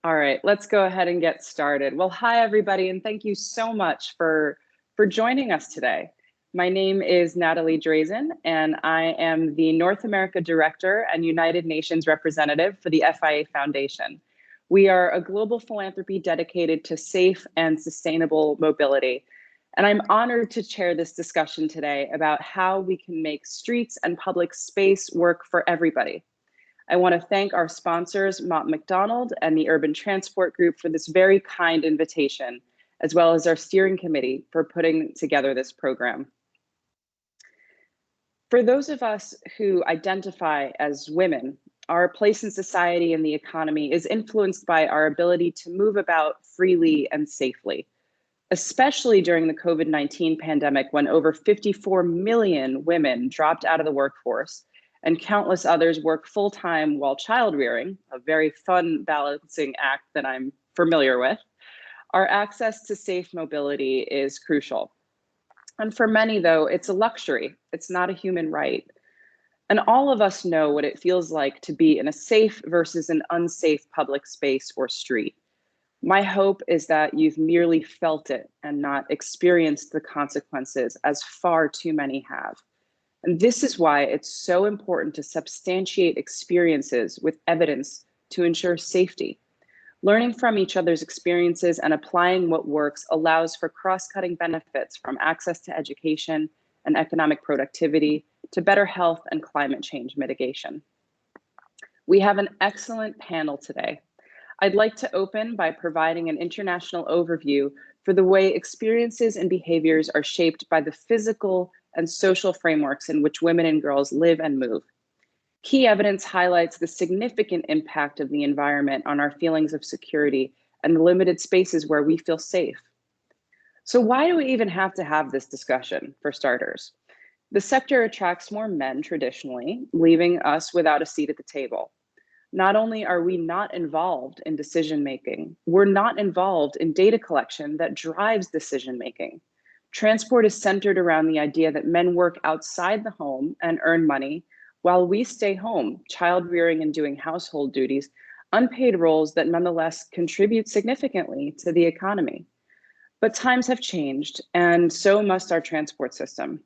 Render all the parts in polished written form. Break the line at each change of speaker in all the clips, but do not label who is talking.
All right, let's go ahead and get started. Well, hi everybody, and thank you so much for joining us today. My name is Natalie Draisin, and I am the North America Director and United Nations Representative for the FIA Foundation. We are a global philanthropy dedicated to safe and sustainable mobility. And I'm honored to chair this discussion today about how we can make streets and public space work for everybody. I want to thank our sponsors, Mott MacDonald and the Urban Transport Group, for this very kind invitation, as well as our steering committee for putting together this program. For those of us who identify as women, our place in society and the economy is influenced by our ability to move about freely and safely, especially during the COVID-19 pandemic, when over 54 million women dropped out of the workforce and countless others work full-time while child rearing, a very fun balancing act that I'm familiar with. Our access to safe mobility is crucial. And for many, though, it's a luxury. It's not a human right. And all of us know what it feels like to be in a safe versus an unsafe public space or street. My hope is that you've merely felt it and not experienced the consequences, as far too many have. And this is why it's so important to substantiate experiences with evidence to ensure safety. Learning from each other's experiences and applying what works allows for cross-cutting benefits, from access to education and economic productivity to better health and climate change mitigation. We have an excellent panel today. I'd like to open by providing an international overview for the way experiences and behaviors are shaped by the physical and social frameworks in which women and girls live and move. Key evidence highlights the significant impact of the environment on our feelings of security and the limited spaces where we feel safe. So why do we even have to have this discussion, for starters? The sector attracts more men traditionally, leaving us without a seat at the table. Not only are we not involved in decision-making, we're not involved in data collection that drives decision-making. Transport is centered around the idea that men work outside the home and earn money, while we stay home, child rearing and doing household duties, unpaid roles that nonetheless contribute significantly to the economy. But times have changed, and so must our transport system.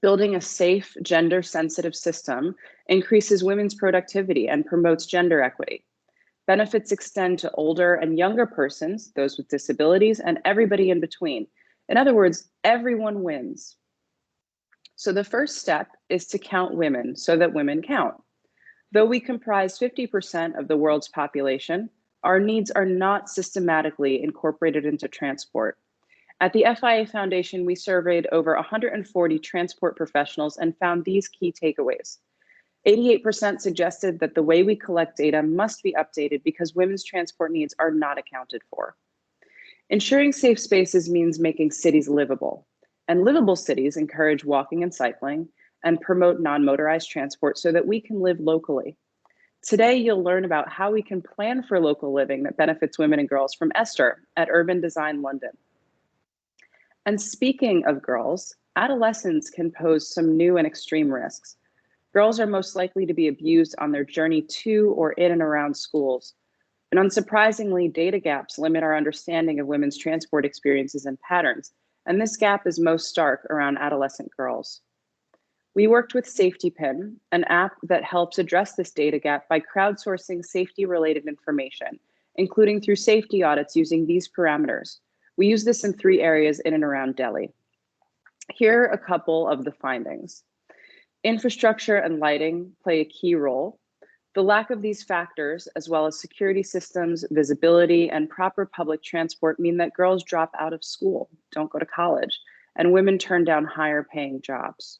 Building a safe, gender-sensitive system increases women's productivity and promotes gender equity. Benefits extend to older and younger persons, those with disabilities, and everybody in between. In other words, everyone wins. So the first step is to count women so that women count. Though we comprise 50% of the world's population, our needs are not systematically incorporated into transport. At the FIA Foundation, we surveyed over 140 transport professionals and found these key takeaways. 88% suggested that the way we collect data must be updated because women's transport needs are not accounted for. Ensuring safe spaces means making cities livable. And livable cities encourage walking and cycling and promote non-motorized transport so that we can live locally. Today, you'll learn about how we can plan for local living that benefits women and girls from Esther at Urban Design London. And speaking of girls, adolescents can pose some new and extreme risks. Girls are most likely to be abused on their journey to or in and around schools. And unsurprisingly, data gaps limit our understanding of women's transport experiences and patterns. And this gap is most stark around adolescent girls. We worked with SafetyPin, an app that helps address this data gap by crowdsourcing safety-related information, including through safety audits using these parameters. We use this in 3 areas in and around Delhi. Here are a couple of the findings. Infrastructure and lighting play a key role. The lack of these factors, as well as security systems, visibility, and proper public transport, mean that girls drop out of school, don't go to college, and women turn down higher paying jobs.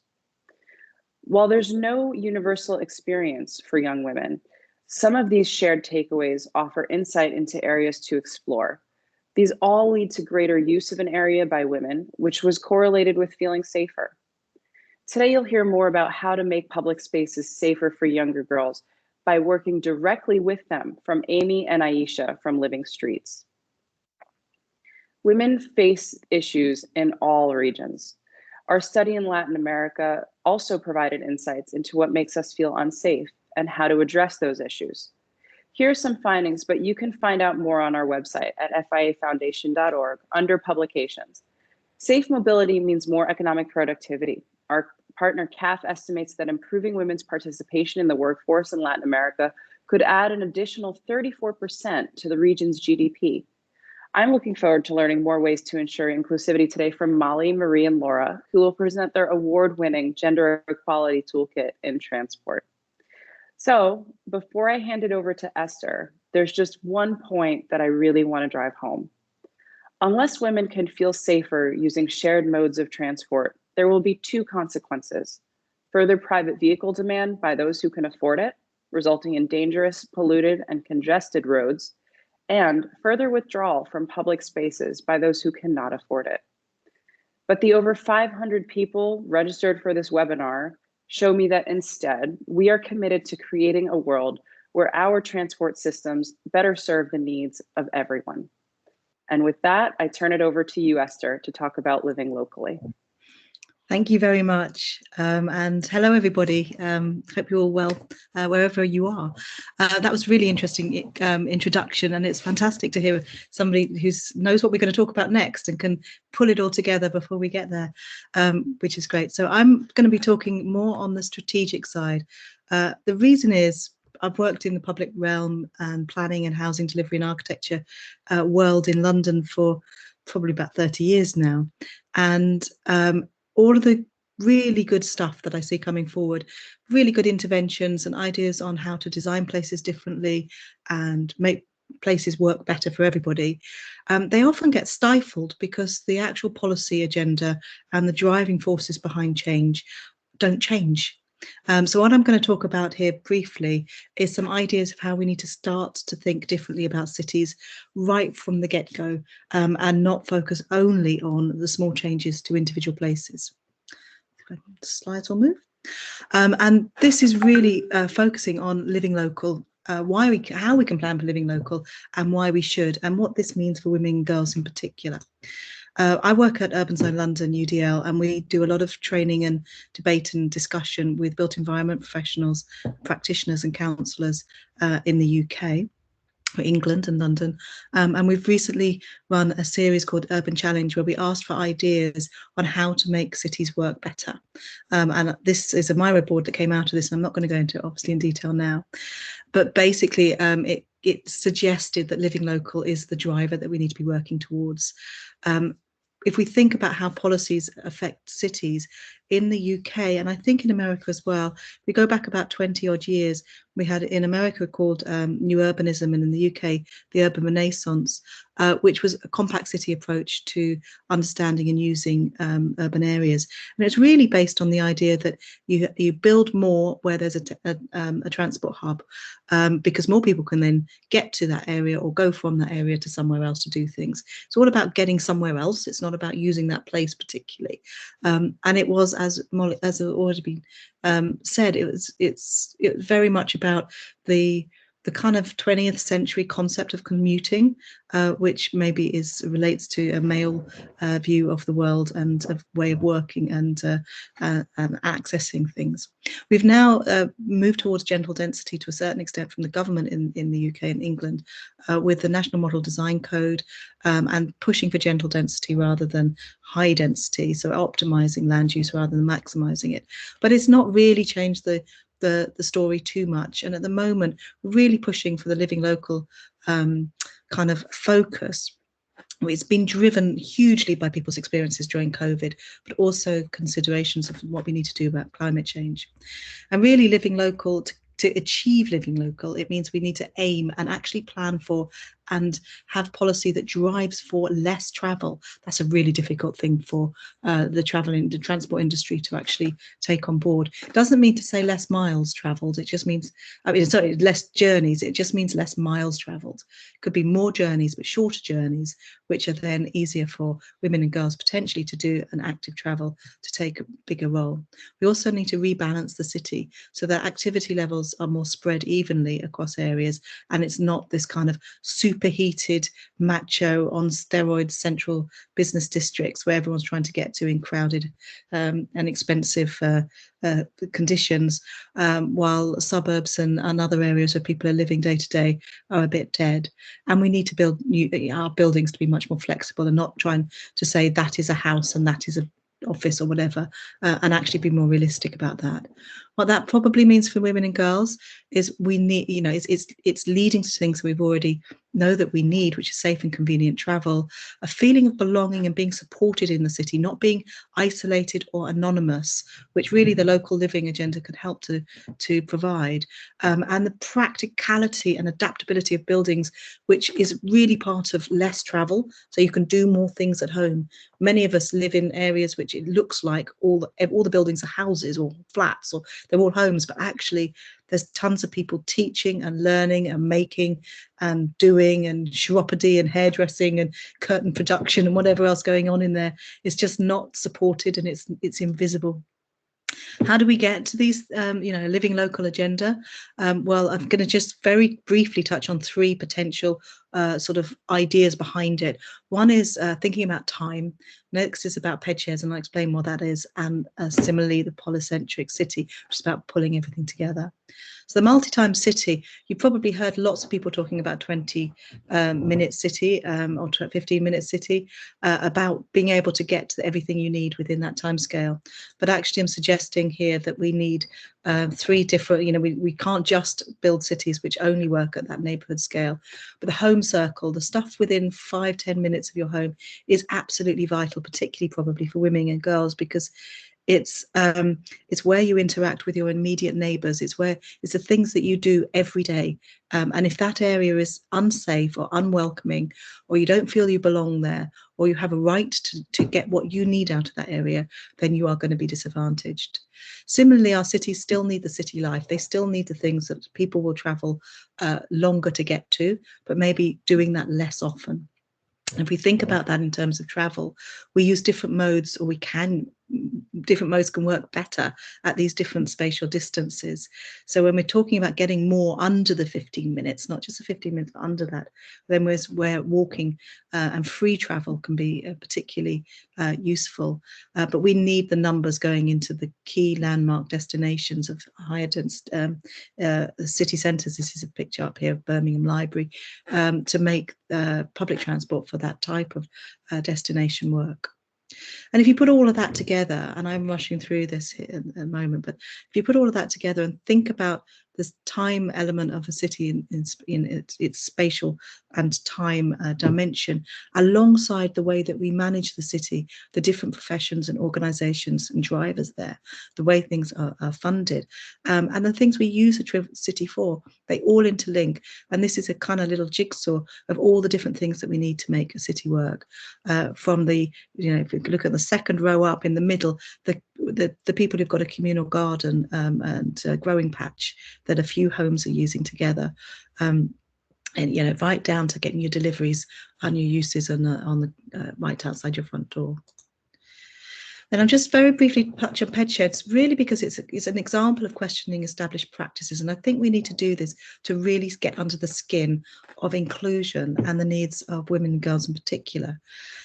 While there's no universal experience for young women, some of these shared takeaways offer insight into areas to explore. These all lead to greater use of an area by women, which was correlated with feeling safer. Today, you'll hear more about how to make public spaces safer for younger girls by working directly with them, from Amy and Aisha from Living Streets. Women face issues in all regions. Our study in Latin America also provided insights into what makes us feel unsafe and how to address those issues. Here are some findings, but you can find out more on our website at fiafoundation.org under publications. Safe mobility means more economic productivity. Our partner CAF estimates that improving women's participation in the workforce in Latin America could add an additional 34% to the region's GDP. I'm looking forward to learning more ways to ensure inclusivity today from Molly, Marie, and Laura, who will present their award-winning Gender Equality Toolkit in Transport. So before I hand it over to Esther, there's just one point that I really want to drive home. Unless women can feel safer using shared modes of transport, there will be two consequences: further private vehicle demand by those who can afford it, resulting in dangerous, polluted, and congested roads, and further withdrawal from public spaces by those who cannot afford it. But the over 500 people registered for this webinar show me that instead, we are committed to creating a world where our transport systems better serve the needs of everyone. And with that, I turn it over to you, Esther, to talk about living locally.
Thank you very much. And hello, everybody. Hope you're all well, wherever you are. That was really interesting introduction, and it's fantastic to hear somebody who knows what we're going to talk about next and can pull it all together before we get there, which is great. So I'm going to be talking more on the strategic side. The reason is I've worked in the public realm and planning and housing delivery and architecture world in London for probably about 30 years now. And all of the really good stuff that I see coming forward, really good interventions and ideas on how to design places differently and make places work better for everybody, they often get stifled because the actual policy agenda and the driving forces behind change don't change. So what I'm going to talk about here briefly is some ideas of how we need to start to think differently about cities right from the get-go, and not focus only on the small changes to individual places. The slides will move. And this is really focusing on living local, how we can plan for living local and why we should, and what this means for women and girls in particular. I work at Urban Zone London, UDL, and we do a lot of training and debate and discussion with built environment professionals, practitioners and counsellors in the UK, or England and London. And we've recently run a series called Urban Challenge, where we asked for ideas on how to make cities work better. And this is a Miro board that came out of this, and I'm not going to go into it obviously in detail now. But basically, it suggested that living local is the driver that we need to be working towards. If we think about how policies affect cities in the UK, and I think in America as well, we go back about 20 odd years, we had in America called New Urbanism, and in the UK, the Urban Renaissance, which was a compact city approach to understanding and using urban areas. And it's really based on the idea that you build more where there's a transport hub, because more people can then get to that area or go from that area to somewhere else to do things. It's all about getting somewhere else. It's not about using that place particularly. And it was, as already been said, it's very much about the kind of 20th century concept of commuting, which maybe relates to a male view of the world and a way of working and accessing things. We've now moved towards gentle density to a certain extent from the government in the UK and England, with the National Model Design Code, and pushing for gentle density rather than high density, so optimizing land use rather than maximizing it. But it's not really changed the story too much, and at the moment we're really pushing for the living local kind of focus. It's been driven hugely by people's experiences during COVID, but also considerations of what we need to do about climate change. And really living local, to achieve living local, it means we need to aim and actually plan for and have policy that drives for less travel. That's a really difficult thing for the transport industry to actually take on board. It doesn't mean to say less miles travelled. It just means, sorry, less journeys. It just means less miles travelled. It could be more journeys, but shorter journeys, which are then easier for women and girls potentially to do an active travel to take a bigger role. We also need to rebalance the city so that activity levels are more spread evenly across areas, and it's not this kind of super superheated, macho, on steroids central business districts where everyone's trying to get to in crowded and expensive conditions, while suburbs and other areas where people are living day to day are a bit dead. And we need to build our buildings to be much more flexible and not trying to say that is a house and that is an office or whatever, and actually be more realistic about that. What that probably means for women and girls is we need, it's leading to things we've already know that we need, which is safe and convenient travel, a feeling of belonging and being supported in the city, not being isolated or anonymous, which really the local living agenda can help to provide, and the practicality and adaptability of buildings, which is really part of less travel, so you can do more things at home. Many of us live in areas which it looks like all the buildings are houses or flats, or they're all homes, but actually there's tons of people teaching and learning and making and doing and chiropody and hairdressing and curtain production and whatever else going on in there. It's just not supported and it's invisible. How do we get to these, living local agenda? Well, I'm going to just very briefly touch on three potential sort of ideas behind it. One is thinking about time. Next is about ped shares, and I'll explain what that is. And similarly, the Polycentric City, which is about pulling everything together. So the multi-time city, you've probably heard lots of people talking about 20-minute city or 15-minute city, about being able to get to everything you need within that time scale. But actually, I'm suggesting here that we need three different, we can't just build cities which only work at that neighbourhood scale. But the home circle, the stuff within 5-10 minutes of your home is absolutely vital, particularly probably for women and girls, because it's where you interact with your immediate neighbours. It's the things that you do every day. And if that area is unsafe or unwelcoming, or you don't feel you belong there, or you have a right to get what you need out of that area, then you are going to be disadvantaged. Similarly, our cities still need the city life. They still need the things that people will travel longer to get to, but maybe doing that less often. If we think about that in terms of travel, we use different modes, or different modes can work better at these different spatial distances. So when we're talking about getting more under the 15 minutes, not just the 15 minutes, but under that, then where walking and free travel can be particularly useful. But we need the numbers going into the key landmark destinations of higher density city centres. This is a picture up here of Birmingham Library, to make public transport for that type of destination work. And if you put all of that together, and I'm rushing through this here in a moment, but if you put all of that together and think about this time element of a city in its spatial and time dimension, alongside the way that we manage the city, the different professions and organisations and drivers there, the way things are funded, and the things we use a city for, they all interlink. And this is a kind of little jigsaw of all the different things that we need to make a city work. From the, if you look at the second row up in the middle, the people who've got a communal garden and growing patch that a few homes are using together, and right down to getting your deliveries and your uses on the right outside your front door. And I'm just very briefly touch on ped sheds, really because it's an example of questioning established practices. And I think we need to do this to really get under the skin of inclusion and the needs of women and girls in particular.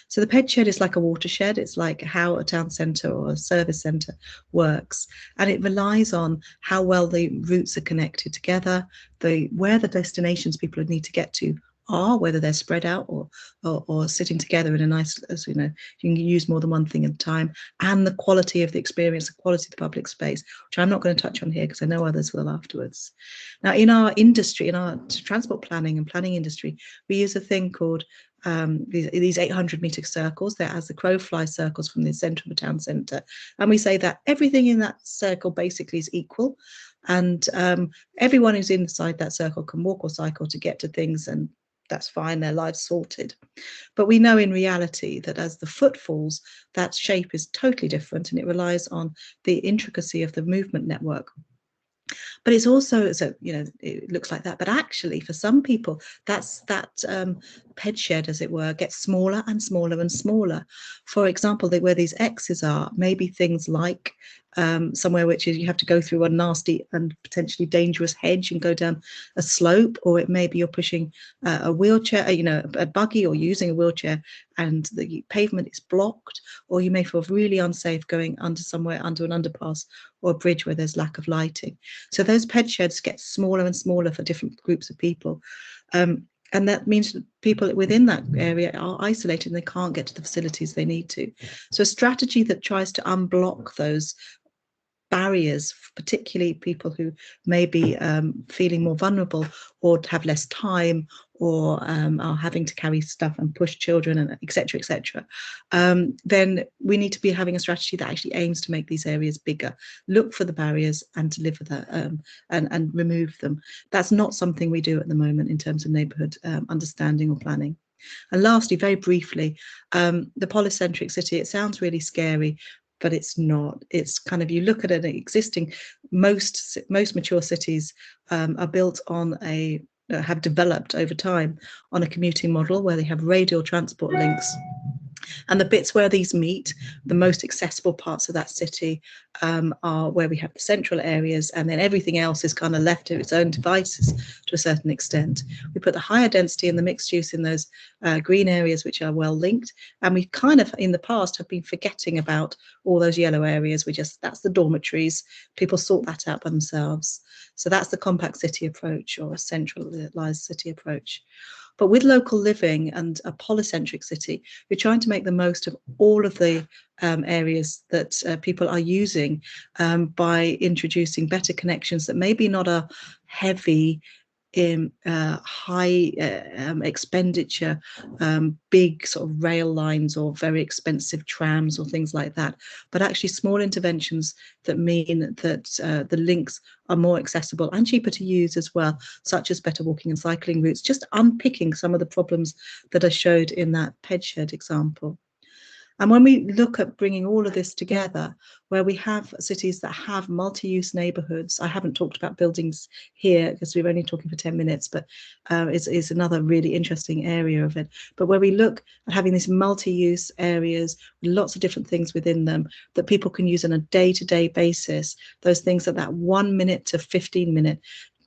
So the ped shed is like a watershed. It's like how a town centre or a service centre works. And it relies on how well the routes are connected together, where the destinations people need to get to are, whether they're spread out or sitting together in a nice, as you know, you can use more than one thing at a time, and the quality of the experience, the quality of the public space, which I'm not going to touch on here because I know others will afterwards. Now, in our industry, in our transport planning and planning industry, we use a thing called these 800-metre circles. They're as the crow flies circles from the centre of a town centre, and we say that everything in that circle basically is equal, and everyone who's inside that circle can walk or cycle to get to things, and that's fine, their lives sorted. But we know in reality that as the foot falls, that shape is totally different, and it relies on the intricacy of the movement network. But it's also, so, you know, it looks like that. But actually, for some people, that ped shed, as it were, gets smaller and smaller and smaller. For example, where these X's are, maybe things like somewhere which is you have to go through a nasty and potentially dangerous hedge and go down a slope, or it may be you're pushing a wheelchair, you know, a buggy, or using a wheelchair and the pavement is blocked, or you may feel really unsafe going under somewhere under an underpass or a bridge where there's lack of lighting. So those ped sheds get smaller and smaller for different groups of people. And that means that people within that area are isolated and they can't get to the facilities they need to. So a strategy that tries to unblock those barriers, particularly people who may be feeling more vulnerable or have less time, or are having to carry stuff and push children, and etc., then we need to be having a strategy that actually aims to make these areas bigger, look for the barriers and deliver that, and remove them. That's not something we do at the moment in terms of neighbourhood understanding or planning. And lastly, very briefly, the polycentric city, it sounds really scary, but it's not. It's kind of, you look at an existing, most mature cities are built on have developed over time on a commuting model where they have radial transport links. And the bits where these meet, the most accessible parts of that city are where we have the central areas, and then everything else is kind of left to its own devices to a certain extent. We put the higher density and the mixed use in those green areas which are well linked, and we kind of in the past have been forgetting about all those yellow areas. That's the dormitories. People sort that out by themselves. So that's the compact city approach, or a centralised city approach. But with local living and a polycentric city, we're trying to make the most of all of the areas that people are using by introducing better connections that maybe not are heavy in high expenditure, big sort of rail lines or very expensive trams or things like that, but actually small interventions that mean that the links are more accessible and cheaper to use as well, such as better walking and cycling routes, just unpicking some of the problems that I showed in that ped shed example. And when we look at bringing all of this together, where we have cities that have multi-use neighbourhoods, I haven't talked about buildings here because we're only talking for 10 minutes, but it's another really interesting area of it. But where we look at having these multi-use areas with lots of different things within them that people can use on a day-to-day basis, those things at that 1 minute to 15 minute,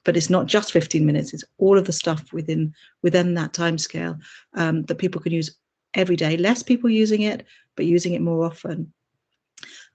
but it's not just 15 minutes, it's all of the stuff within that time scale that people can use every day. Less people using it, but using it more often.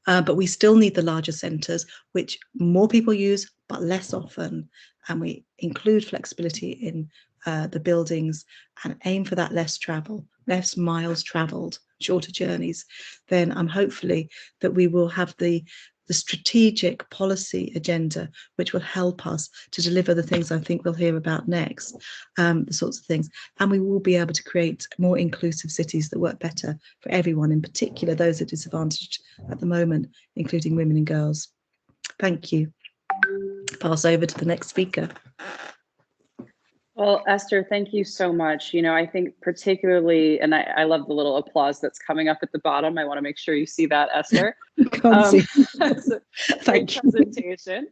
But we still need the larger centres, which more people use, but less often. And we include flexibility in the buildings and aim for that less travel, less miles travelled, shorter journeys. Then I'm hopefully that we will have the strategic policy agenda, which will help us to deliver the things I think we'll hear about next, the sorts of things. And we will be able to create more inclusive cities that work better for everyone, in particular those at disadvantaged at the moment, including women and girls. Thank you. Pass over to the next speaker.
Well, Esther, thank you so much. You know, I think particularly, and I love the little applause that's coming up at the bottom. I want to make sure you see that, Esther. That's a great presentation.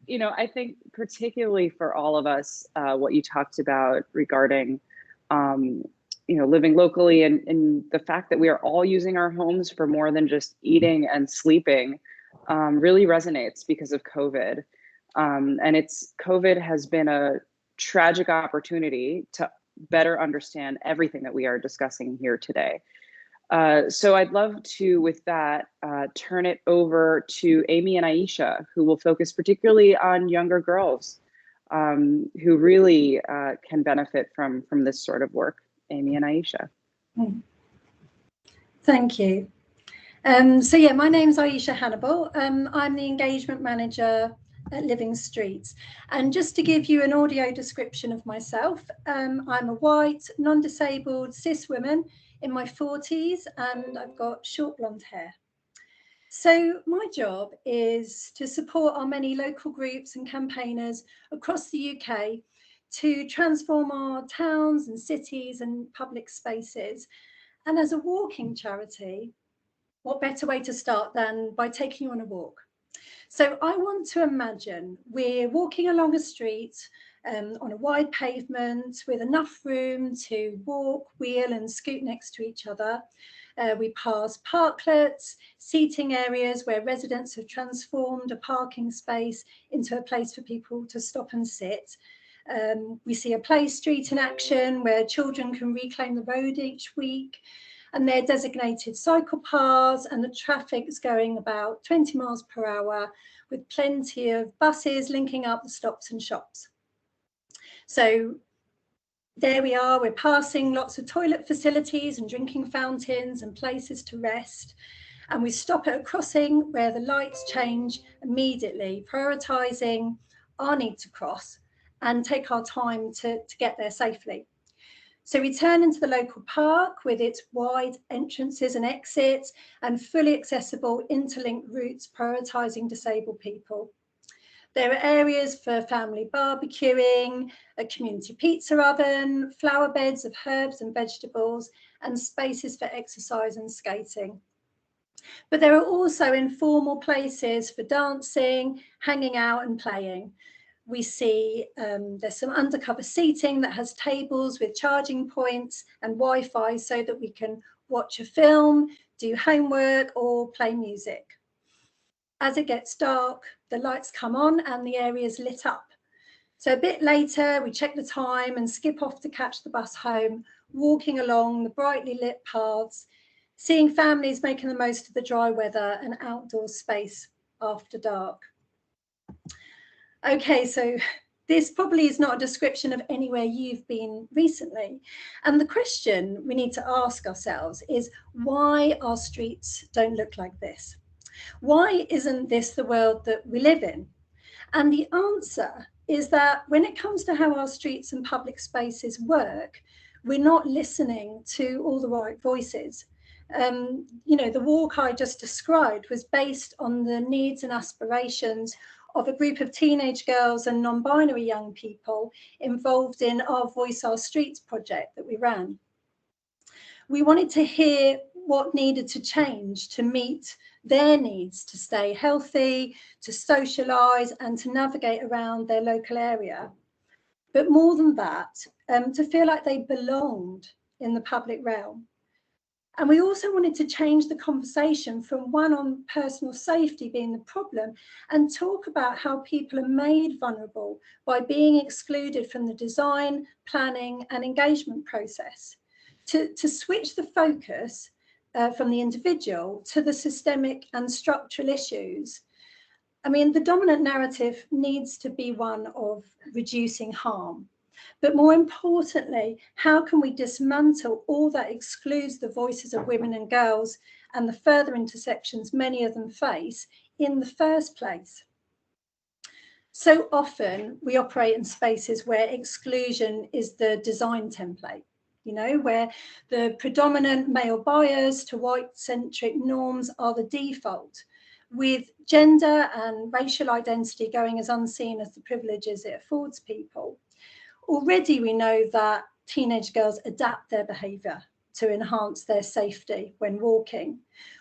You know, I think particularly for all of us, what you talked about regarding, you know, living locally and the fact that we are all using our homes for more than just eating and sleeping really resonates because of COVID. And COVID has been a tragic opportunity to better understand everything that we are discussing here today. So I'd love to, with that, turn it over to Amy and Aisha, who will focus particularly on younger girls who really can benefit from this sort of work. Amy and Aisha.
Thank you. So yeah, my name's Aisha Hannibal. I'm the engagement manager at Living Streets. And just to give you an audio description of myself, I'm a white, non-disabled, cis woman in my 40s, and I've got short blonde hair. So my job is to support our many local groups and campaigners across the UK to transform our towns and cities and public spaces. And as a walking charity, what better way to start than by taking you on a walk? So I want to imagine we're walking along a street on a wide pavement with enough room to walk, wheel and scoot next to each other. We pass parklets, seating areas where residents have transformed a parking space into a place for people to stop and sit. We see a play street in action where children can reclaim the road each week, and they're designated cycle paths, and the traffic is going about 20 miles per hour with plenty of buses linking up the stops and shops. So there we are, we're passing lots of toilet facilities and drinking fountains and places to rest. And we stop at a crossing where the lights change immediately, prioritising our need to cross and take our time to get there safely. So we turn into the local park with its wide entrances and exits and fully accessible interlinked routes prioritising disabled people. There are areas for family barbecuing, a community pizza oven, flower beds of herbs and vegetables, and spaces for exercise and skating. But there are also informal places for dancing, hanging out and playing. We see there's some undercover seating that has tables with charging points and Wi-Fi so that we can watch a film, do homework or play music. As it gets dark, the lights come on and the area is lit up. So a bit later, we check the time and skip off to catch the bus home, walking along the brightly lit paths, seeing families making the most of the dry weather and outdoor space after dark. Okay, so this probably is not a description of anywhere you've been recently. And the question we need to ask ourselves is why our streets don't look like this? Why isn't this the world that we live in? And the answer is that when it comes to how our streets and public spaces work, we're not listening to all the right voices. You know, the walk I just described was based on the needs and aspirations of a group of teenage girls and non-binary young people involved in our Voice Our Streets project that we ran. We wanted to hear what needed to change to meet their needs to stay healthy, to socialise and to navigate around their local area. But more than that, to feel like they belonged in the public realm. And we also wanted to change the conversation from one on personal safety being the problem and talk about how people are made vulnerable by being excluded from the design, planning and engagement process. To switch the focus from the individual to the systemic and structural issues. I mean, the dominant narrative needs to be one of reducing harm. But more importantly, how can we dismantle all that excludes the voices of women and girls and the further intersections many of them face in the first place? So often we operate in spaces where exclusion is the design template, you know, where the predominant male bias to white-centric norms are the default, with gender and racial identity going as unseen as the privileges it affords people. Already we know that teenage girls adapt their behaviour to enhance their safety when walking,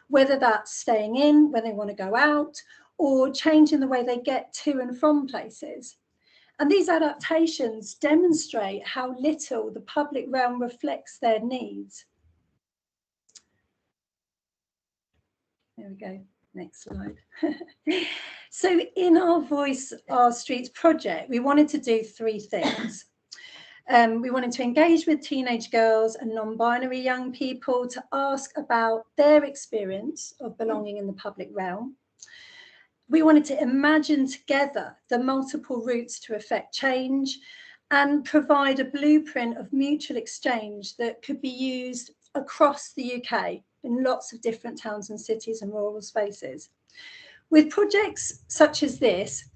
whether that's staying in when they want to go out or changing the way they get to and from places. And these adaptations demonstrate how little the public realm reflects their needs. There we go. Next slide. So in our Voice Our Streets project, we wanted to do three things. We wanted to engage with teenage girls and non-binary young people to ask about their experience of belonging in the public realm. We wanted to imagine together the multiple routes to effect change and provide a blueprint of mutual exchange that could be used across the UK in lots of different towns and cities and rural spaces. With projects such as this,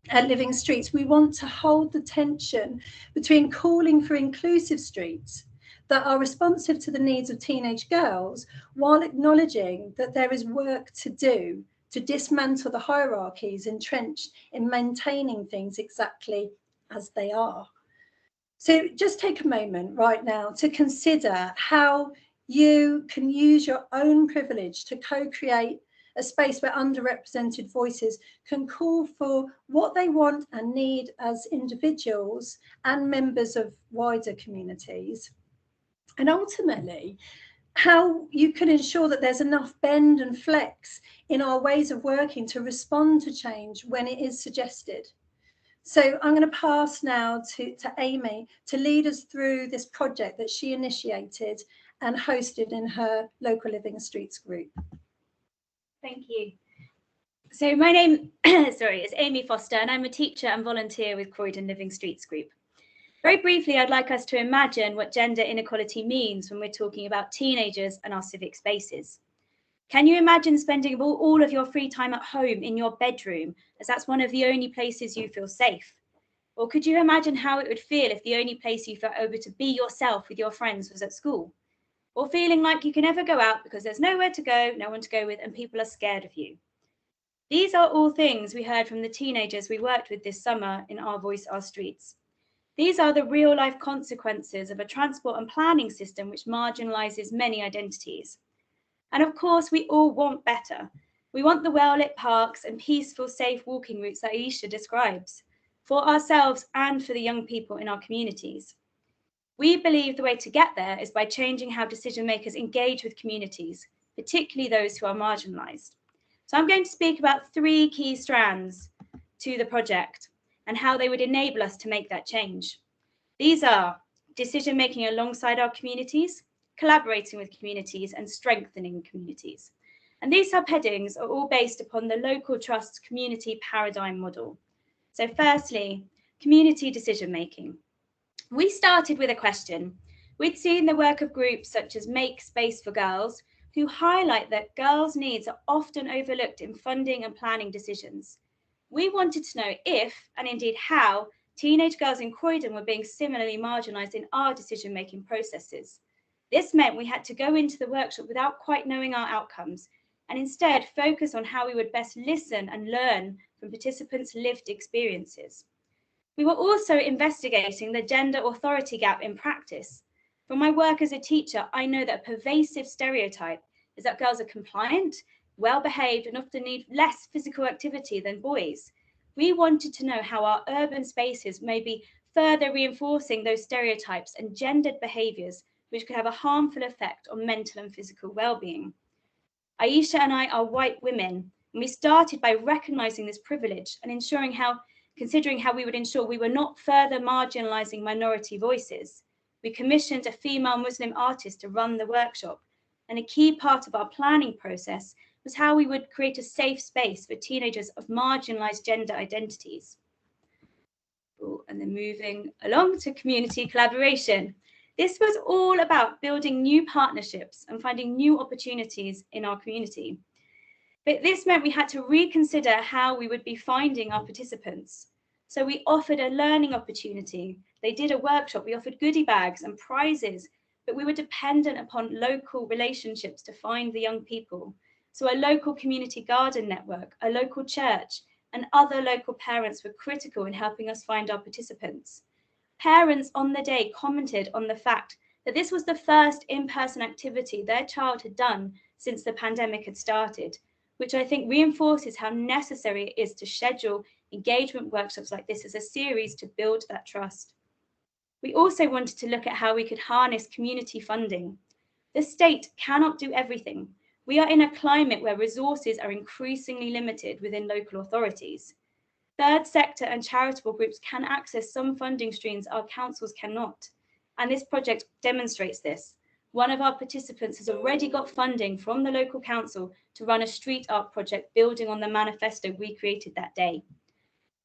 at Living Streets, we want to hold the tension between calling for inclusive streets that are responsive to the needs of teenage girls while acknowledging that there is work to do to dismantle the hierarchies entrenched in maintaining things exactly as they are. So just take a moment right now to consider how you can use your own privilege to co-create a space where underrepresented voices can call for what they want and need as individuals and members of wider communities. And ultimately, how you can ensure that there's enough bend and flex in our ways of working to respond to change when it is suggested. So I'm going to pass now to Amy to lead us through this project that she initiated and hosted in her local Living Streets group.
Thank you. So my name, is Amy Foster, and I'm a teacher and volunteer with Croydon Living Streets group. Very briefly, I'd like us to imagine what gender inequality means when we're talking about teenagers and our civic spaces. Can you imagine spending all of your free time at home in your bedroom, as that's one of the only places you feel safe? Or could you imagine how it would feel if the only place you felt able to be yourself with your friends was at school? Or feeling like you can never go out because there's nowhere to go, no one to go with, and people are scared of you? These are all things we heard from the teenagers we worked with this summer in Our Voice, Our Streets. These are the real life consequences of a transport and planning system which marginalises many identities. And of course, we all want better. We want the well-lit parks and peaceful, safe walking routes that Aisha describes, for ourselves and for the young people in our communities. We believe the way to get there is by changing how decision makers engage with communities, particularly those who are marginalised. So I'm going to speak about 3 key strands to the project and how they would enable us to make that change. These are decision making alongside our communities, collaborating with communities, and strengthening communities. And these subheadings are all based upon the local trust community paradigm model. So firstly, community decision making. We started with a question. We'd seen the work of groups such as Make Space for Girls, who highlight that girls' needs are often overlooked in funding and planning decisions. We wanted to know if, and indeed how, teenage girls in Croydon were being similarly marginalised in our decision-making processes. This meant we had to go into the workshop without quite knowing our outcomes, and instead focus on how we would best listen and learn from participants' lived experiences. We were also investigating the gender authority gap in practice. From my work as a teacher, I know that a pervasive stereotype is that girls are compliant, well-behaved, and often need less physical activity than boys. We wanted to know how our urban spaces may be further reinforcing those stereotypes and gendered behaviours which could have a harmful effect on mental and physical well-being. Aisha and I are white women, and we started by recognising this privilege and considering how we would ensure we were not further marginalising minority voices. We commissioned a female Muslim artist to run the workshop, and a key part of our planning process was how we would create a safe space for teenagers of marginalised gender identities. And then moving along to community collaboration. This was all about building new partnerships and finding new opportunities in our community. But this meant we had to reconsider how we would be finding our participants. So we offered a learning opportunity. They did a workshop, we offered goodie bags and prizes, but we were dependent upon local relationships to find the young people. So a local community garden network, a local church, and other local parents were critical in helping us find our participants. Parents on the day commented on the fact that this was the first in-person activity their child had done since the pandemic had started, which I think reinforces how necessary it is to schedule engagement workshops like this as a series to build that trust. We also wanted to look at how we could harness community funding. The state cannot do everything. We are in a climate where resources are increasingly limited within local authorities. Third sector and charitable groups can access some funding streams our councils cannot, and this project demonstrates this. One of our participants has already got funding from the local council to run a street art project building on the manifesto we created that day.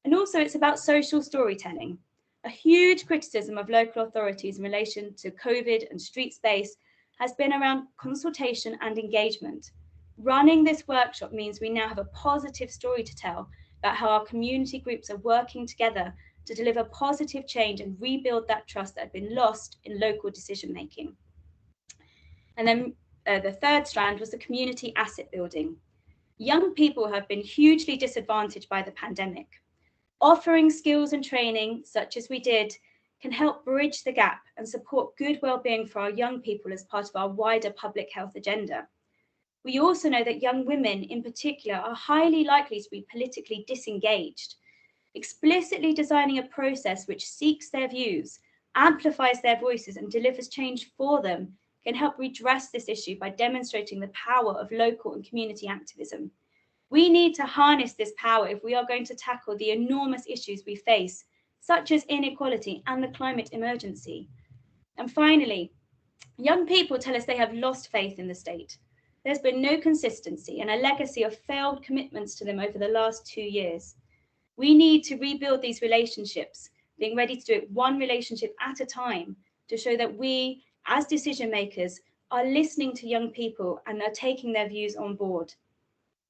And also it's about social storytelling. A huge criticism of local authorities in relation to COVID and street space has been around consultation and engagement. Running this workshop means we now have a positive story to tell about how our community groups are working together to deliver positive change and rebuild that trust that had been lost in local decision making. And then the third strand was the community asset building. Young people have been hugely disadvantaged by the pandemic. Offering skills and training, such as we did, can help bridge the gap and support good well-being for our young people as part of our wider public health agenda. We also know that young women in particular are highly likely to be politically disengaged. Explicitly designing a process which seeks their views, amplifies their voices and delivers change for them can help redress this issue by demonstrating the power of local and community activism. We need to harness this power if we are going to tackle the enormous issues we face, such as inequality and the climate emergency. And finally, young people tell us they have lost faith in the state. There's been no consistency and a legacy of failed commitments to them over the last 2 years. We need to rebuild these relationships, being ready to do it one relationship at a time to show that we, as decision makers, are listening to young people and are taking their views on board.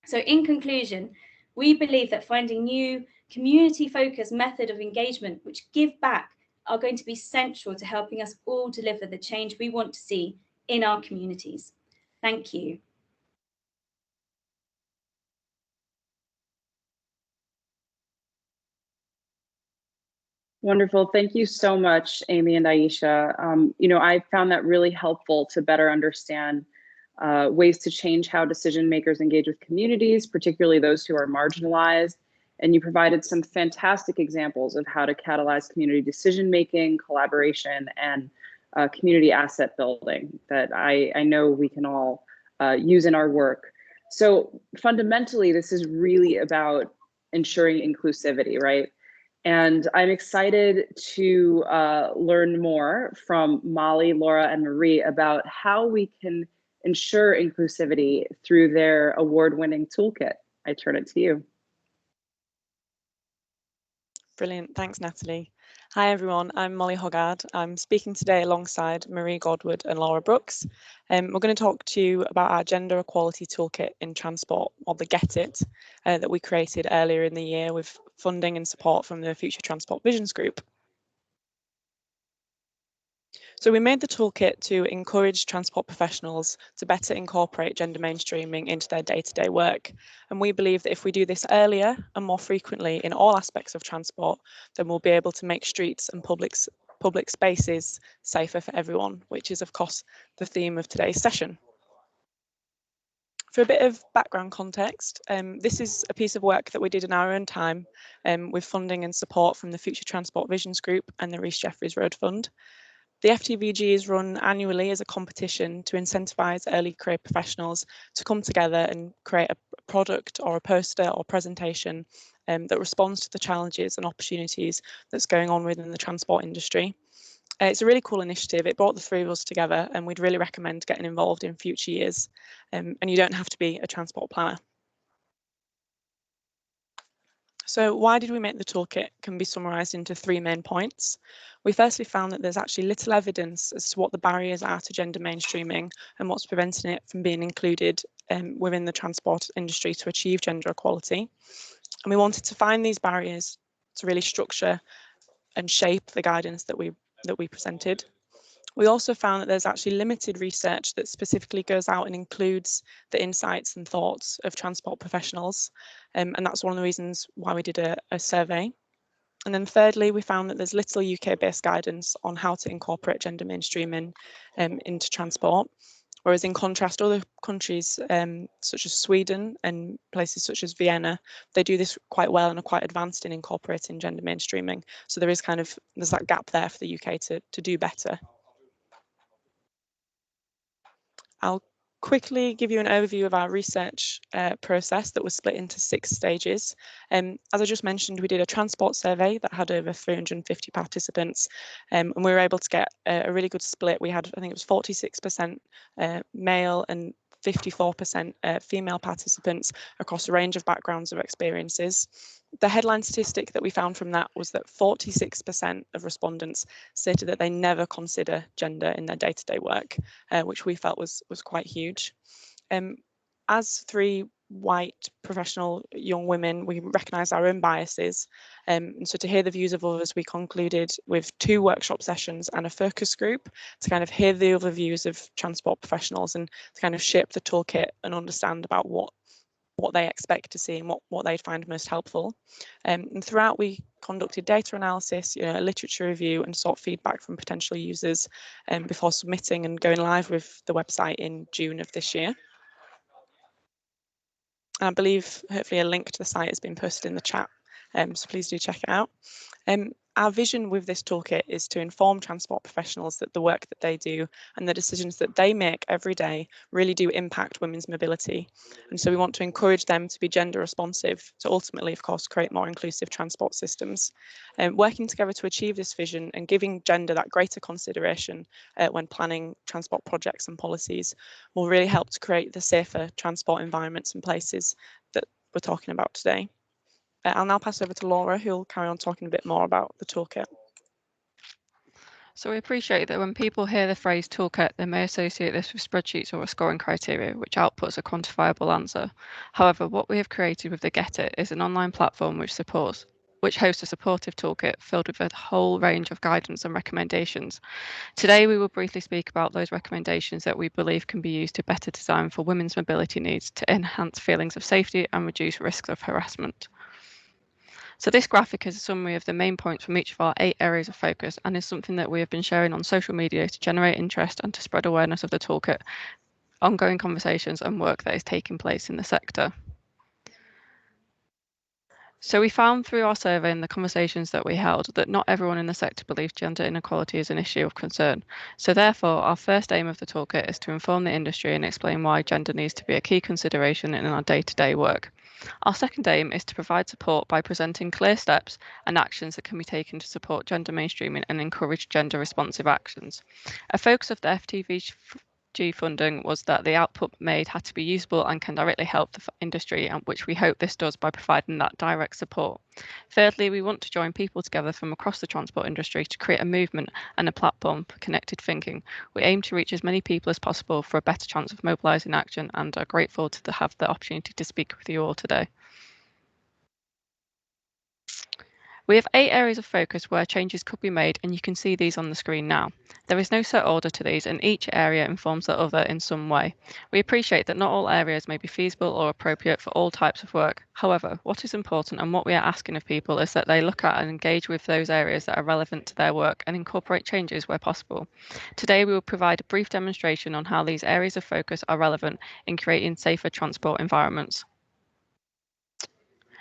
So in conclusion, we believe that finding new community-focused method of engagement which give back are going to be central to helping us all deliver the change we want to see in our communities. Thank you.
Wonderful. Thank you so much, Amy and Aisha. I found that really helpful to better understand ways to change how decision makers engage with communities, particularly those who are marginalized. And you provided some fantastic examples of how to catalyze community decision making, collaboration, and community asset building that I know we can all use in our work. So fundamentally, this is really about ensuring inclusivity, right? And I'm excited to learn more from Molly, Laura, and Marie about how we can ensure inclusivity through their award-winning toolkit. I turn it to you.
Brilliant, thanks Natalie. Hi everyone, I'm Molly Hoggard. I'm speaking today alongside Marie Godward and Laura Brooks. We're going to talk to you about our gender equality toolkit in transport, or the Get It, that we created earlier in the year with funding and support from the Future Transport Visions Group. So we made the toolkit to encourage transport professionals to better incorporate gender mainstreaming into their day-to-day work. And we believe that if we do this earlier and more frequently in all aspects of transport, then we'll be able to make streets and public spaces safer for everyone, which is of course the theme of today's session. For a bit of background context, this is a piece of work that we did in our own time with funding and support from the Future Transport Visions Group and the Rhys Jeffreys Road Fund. The FTVG is run annually as a competition to incentivise early career professionals to come together and create a product or a poster or presentation that responds to the challenges and opportunities that's going on within the transport industry. It's a really cool initiative. It brought the three of us together and we'd really recommend getting involved in future years. And you don't have to be a transport planner. So why did we make the toolkit can be summarised into 3 main points. We firstly found that there's actually little evidence as to what the barriers are to gender mainstreaming and what's preventing it from being included within the transport industry to achieve gender equality. And we wanted to find these barriers to really structure and shape the guidance that we presented. We also found that there's actually limited research that specifically goes out and includes the insights and thoughts of transport professionals. And that's one of the reasons why we did a survey. And then thirdly, we found that there's little UK-based guidance on how to incorporate gender mainstreaming into transport. Whereas in contrast, other countries such as Sweden and places such as Vienna, they do this quite well and are quite advanced in incorporating gender mainstreaming. So there's that gap there for the UK to do better. I'll quickly give you an overview of our research process that was split into 6 stages. As I just mentioned, we did a transport survey that had over 350 participants, and we were able to get a really good split. We had, I think it was 46% male and 54% female participants across a range of backgrounds or experiences. The headline statistic that we found from that was that 46% of respondents stated that they never consider gender in their day-to-day work, which we felt was quite huge. As 3 white professional young women, we recognise our own biases, and so to hear the views of others, we concluded with 2 workshop sessions and a focus group to kind of hear the other views of transport professionals and to kind of shape the toolkit and understand about what they expect to see and what they'd find most helpful. And throughout, we conducted data analysis, a literature review, and sought feedback from potential users before submitting and going live with the website in June of this year. I believe hopefully a link to the site has been posted in the chat, so please do check it out. Our vision with this toolkit is to inform transport professionals that the work that they do and the decisions that they make every day really do impact women's mobility. And so we want to encourage them to be gender responsive to ultimately, of course, create more inclusive transport systems. Working together to achieve this vision and giving gender that greater consideration when planning transport projects and policies will really help to create the safer transport environments and places that we're talking about today. I'll now pass over to Laura, who will carry on talking a bit more about the toolkit.
So we appreciate that when people hear the phrase toolkit, they may associate this with spreadsheets or a scoring criteria, which outputs a quantifiable answer. However, what we have created with the Get It is an online platform which hosts a supportive toolkit filled with a whole range of guidance and recommendations. Today, we will briefly speak about those recommendations that we believe can be used to better design for women's mobility needs to enhance feelings of safety and reduce risks of harassment. So this graphic is a summary of the main points from each of our 8 areas of focus and is something that we have been sharing on social media to generate interest and to spread awareness of the toolkit, ongoing conversations and work that is taking place in the sector. So we found through our survey and the conversations that we held that not everyone in the sector believes gender inequality is an issue of concern. So therefore, our first aim of the toolkit is to inform the industry and explain why gender needs to be a key consideration in our day-to-day work. Our second aim is to provide support by presenting clear steps and actions that can be taken to support gender mainstreaming and encourage gender responsive actions. A focus of the FTVG funding was that the output made had to be usable and can directly help the industry, and which we hope this does by providing that direct support. Thirdly, we want to join people together from across the transport industry to create a movement and a platform for connected thinking. We aim to reach as many people as possible for a better chance of mobilising action, and are grateful to have the opportunity to speak with you all today. We have 8 areas of focus where changes could be made, and you can see these on the screen now. There is no set order to these, and each area informs the other in some way. We appreciate that not all areas may be feasible or appropriate for all types of work. However, what is important and what we are asking of people is that they look at and engage with those areas that are relevant to their work and incorporate changes where possible. Today, we will provide a brief demonstration on how these areas of focus are relevant in creating safer transport environments.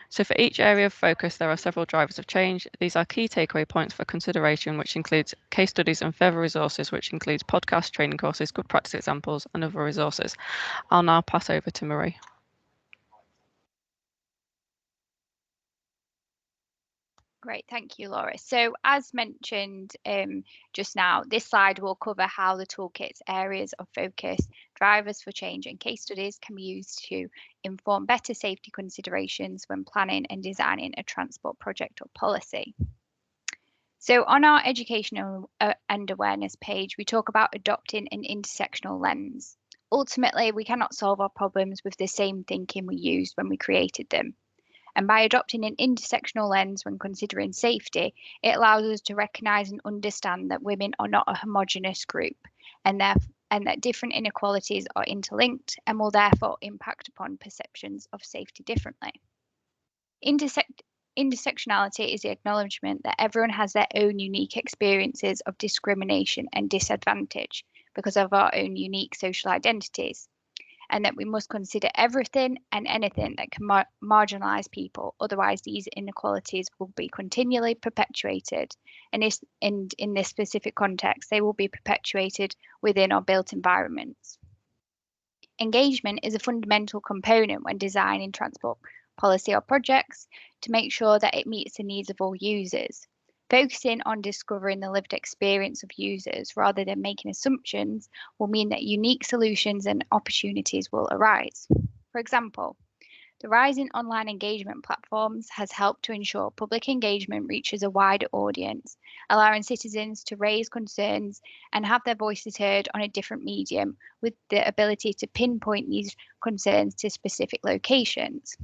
So for each area of focus, there are several drivers of change. These are key takeaway points for consideration, which includes case studies and further resources, which includes podcasts, training courses, good practice examples, and other resources. I'll now pass over to Marie.
Great, thank you, Laura. So as mentioned just now, this slide will cover how the toolkit's areas of focus, drivers for change and case studies can be used to inform better safety considerations when planning and designing a transport project or policy. So on our educational and awareness page, we talk about adopting an intersectional lens. Ultimately, we cannot solve our problems with the same thinking we used when we created them. And by adopting an intersectional lens when considering safety, it allows us to recognise and understand that women are not a homogenous group, and that different inequalities are interlinked and will therefore impact upon perceptions of safety differently. Intersectionality is the acknowledgement that everyone has their own unique experiences of discrimination and disadvantage because of our own unique social identities, and that we must consider everything and anything that can marginalise people. Otherwise, these inequalities will be continually perpetuated. And in this specific context, they will be perpetuated within our built environments. Engagement is a fundamental component when designing transport policy or projects to make sure that it meets the needs of all users. Focusing on discovering the lived experience of users rather than making assumptions will mean that unique solutions and opportunities will arise. For example, the rise in online engagement platforms has helped to ensure public engagement reaches a wider audience, allowing citizens to raise concerns and have their voices heard on a different medium, with the ability to pinpoint these concerns to specific locations.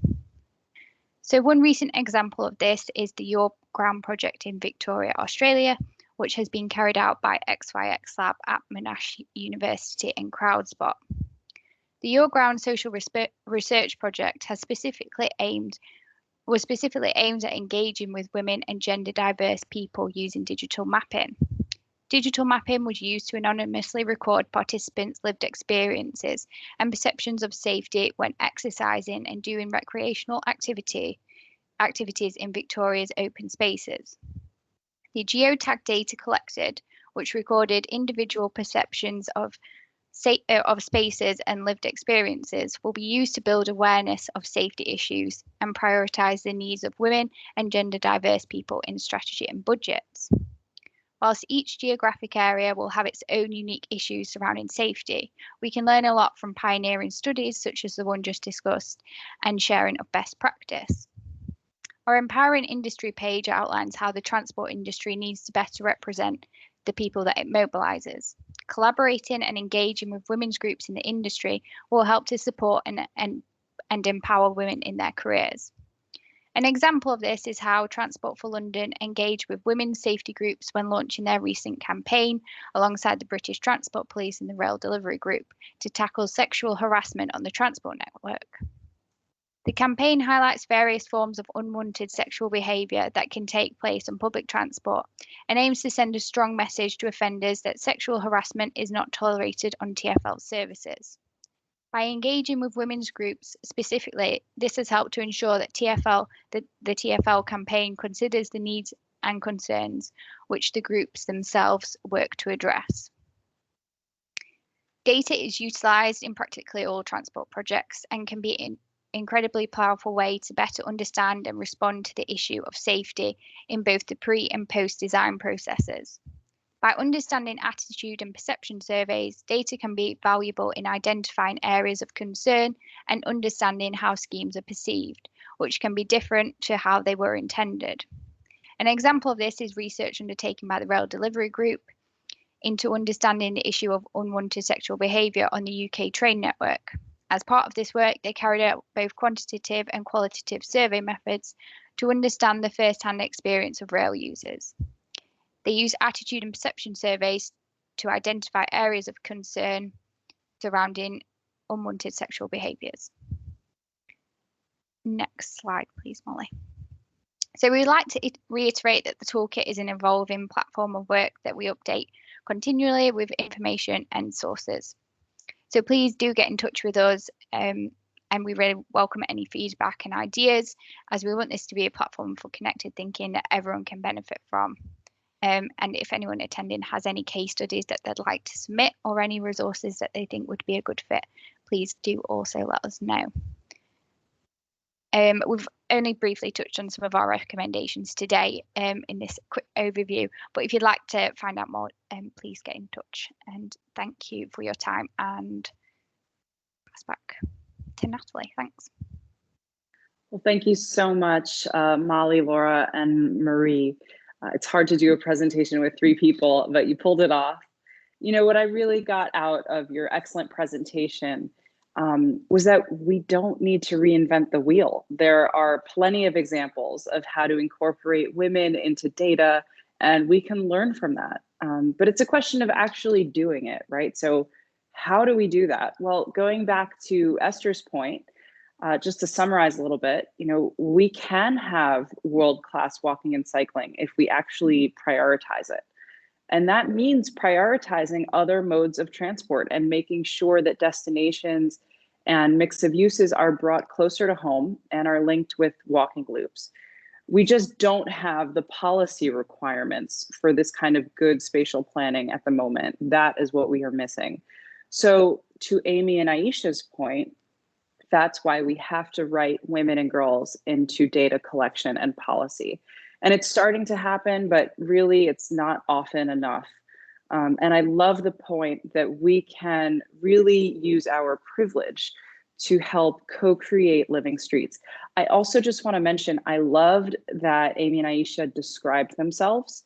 So one recent example of this is the Your Ground project in Victoria, Australia, which has been carried out by XYX Lab at Monash University and CrowdSpot. The Your Ground social research project was specifically aimed at engaging with women and gender diverse people using digital mapping. Digital mapping was used to anonymously record participants' lived experiences and perceptions of safety when exercising and doing recreational activities in Victoria's open spaces. The geotag data collected, which recorded individual perceptions of spaces and lived experiences, will be used to build awareness of safety issues and prioritise the needs of women and gender diverse people in strategy and budgets. Whilst each geographic area will have its own unique issues surrounding safety, we can learn a lot from pioneering studies such as the one just discussed and sharing of best practice. Our Empowering Industry page outlines how the transport industry needs to better represent the people that it mobilises. Collaborating and engaging with women's groups in the industry will help to support and empower women in their careers. An example of this is how Transport for London engaged with women's safety groups when launching their recent campaign alongside the British Transport Police and the Rail Delivery Group to tackle sexual harassment on the transport network. The campaign highlights various forms of unwanted sexual behaviour that can take place on public transport and aims to send a strong message to offenders that sexual harassment is not tolerated on TfL services. By engaging with women's groups specifically, this has helped to ensure that the TfL campaign considers the needs and concerns which the groups themselves work to address. Data is utilised in practically all transport projects and can be an incredibly powerful way to better understand and respond to the issue of safety in both the pre and post design processes. By understanding attitude and perception surveys, data can be valuable in identifying areas of concern and understanding how schemes are perceived, which can be different to how they were intended. An example of this is research undertaken by the Rail Delivery Group into understanding the issue of unwanted sexual behaviour on the UK train network. As part of this work, they carried out both quantitative and qualitative survey methods to understand the first-hand experience of rail users. They use attitude and perception surveys to identify areas of concern surrounding unwanted sexual behaviours. Next slide, please, Molly. So we'd like to reiterate that the Toolkit is an evolving platform of work that we update continually with information and sources. So please do get in touch with us and we really welcome any feedback and ideas, as we want this to be a platform for connected thinking that everyone can benefit from. And if anyone attending has any case studies that they'd like to submit or any resources that they think would be a good fit, please do also let us know. We've only briefly touched on some of our recommendations today in this quick overview, but if you'd like to find out more, please get in touch. And thank you for your time, and pass back to Natalie. Thanks.
Well, thank you so much, Molly, Laura, and Marie. It's hard to do a presentation with 3 people, but you pulled it off. You know, what I really got out of your excellent presentation was that we don't need to reinvent the wheel. There are plenty of examples of how to incorporate women into data, and we can learn from that. But it's a question of actually doing it, right? So how do we do that? Well, going back to Esther's point, just to summarize a little bit, you know, we can have world-class walking and cycling if we actually prioritize it. And that means prioritizing other modes of transport and making sure that destinations and mix of uses are brought closer to home and are linked with walking loops. We just don't have the policy requirements for this kind of good spatial planning at the moment. That is what we are missing. So to Amy and Aisha's point, that's why we have to write women and girls into data collection and policy. And it's starting to happen, but really it's not often enough. And I love the point that we can really use our privilege to help co-create living streets. I also just want to mention, I loved that Amy and Aisha described themselves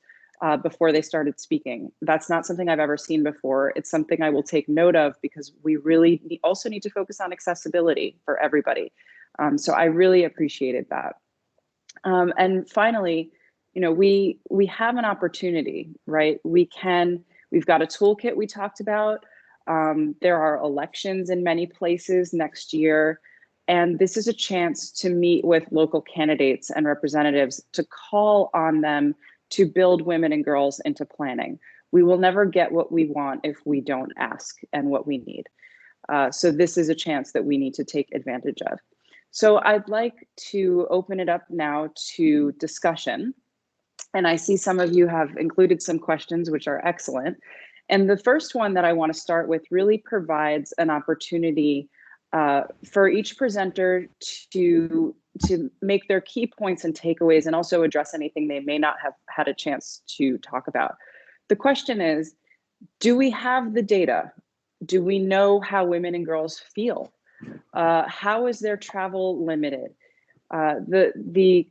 before they started speaking. That's not something I've ever seen before. It's something I will take note of because we really also need to focus on accessibility for everybody. So I really appreciated that. And finally, you know, we have an opportunity, right? We've got a toolkit we talked about. There are elections in many places next year. And this is a chance to meet with local candidates and representatives to call on them to build women and girls into planning. We will never get what we want if we don't ask and what we need. So this is a chance that we need to take advantage of. So I'd like to open it up now to discussion. And I see some of you have included some questions, which are excellent. And the first one that I want to start with really provides an opportunity for each presenter to make their key points and takeaways, and also address anything they may not have had a chance to talk about. The question is, do we have the data? Do we know how women and girls feel? How is their travel limited? The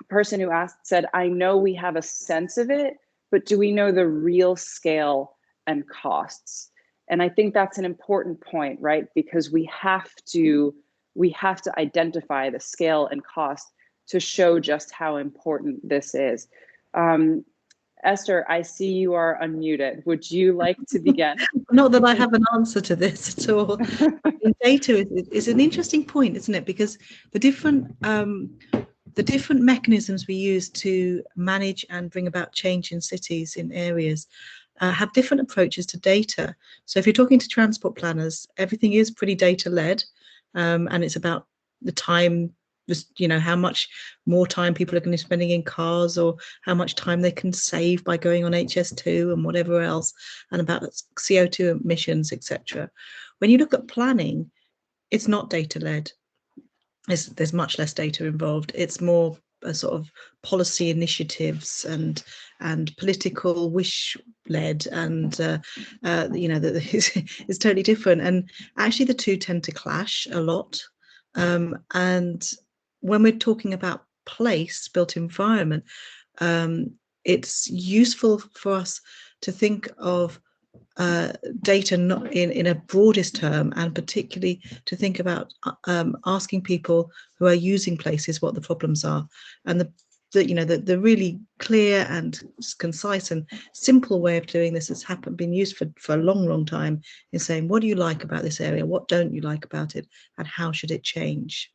person who asked said, I know we have a sense of it, but do we know the real scale and costs? And I think that's an important point, right? Because we have to identify the scale and cost to show just how important this is. Esther, I see you are unmuted. Would you like to begin?
Not that I have an answer to this at all. Data is an interesting point, isn't it? Because the different mechanisms we use to manage and bring about change in cities, in areas, have different approaches to data. So if you're talking to transport planners, everything is pretty data-led, and it's about the time, you know, how much more time people are going to be spending in cars, or how much time they can save by going on HS2 and whatever else, and about CO2 emissions, etc. When you look at planning, it's not data-led. There's much less data involved. It's more a sort of policy initiatives and political wish-led, and you know, that is totally different. And actually, the two tend to clash a lot. And when we're talking about place, built environment, it's useful for us to think of data not in a broadest term, and particularly to think about asking people who are using places what the problems are. And the really clear and concise and simple way of doing this has been used for a long time, in saying, what do you like about this area, what don't you like about it, and how should it change?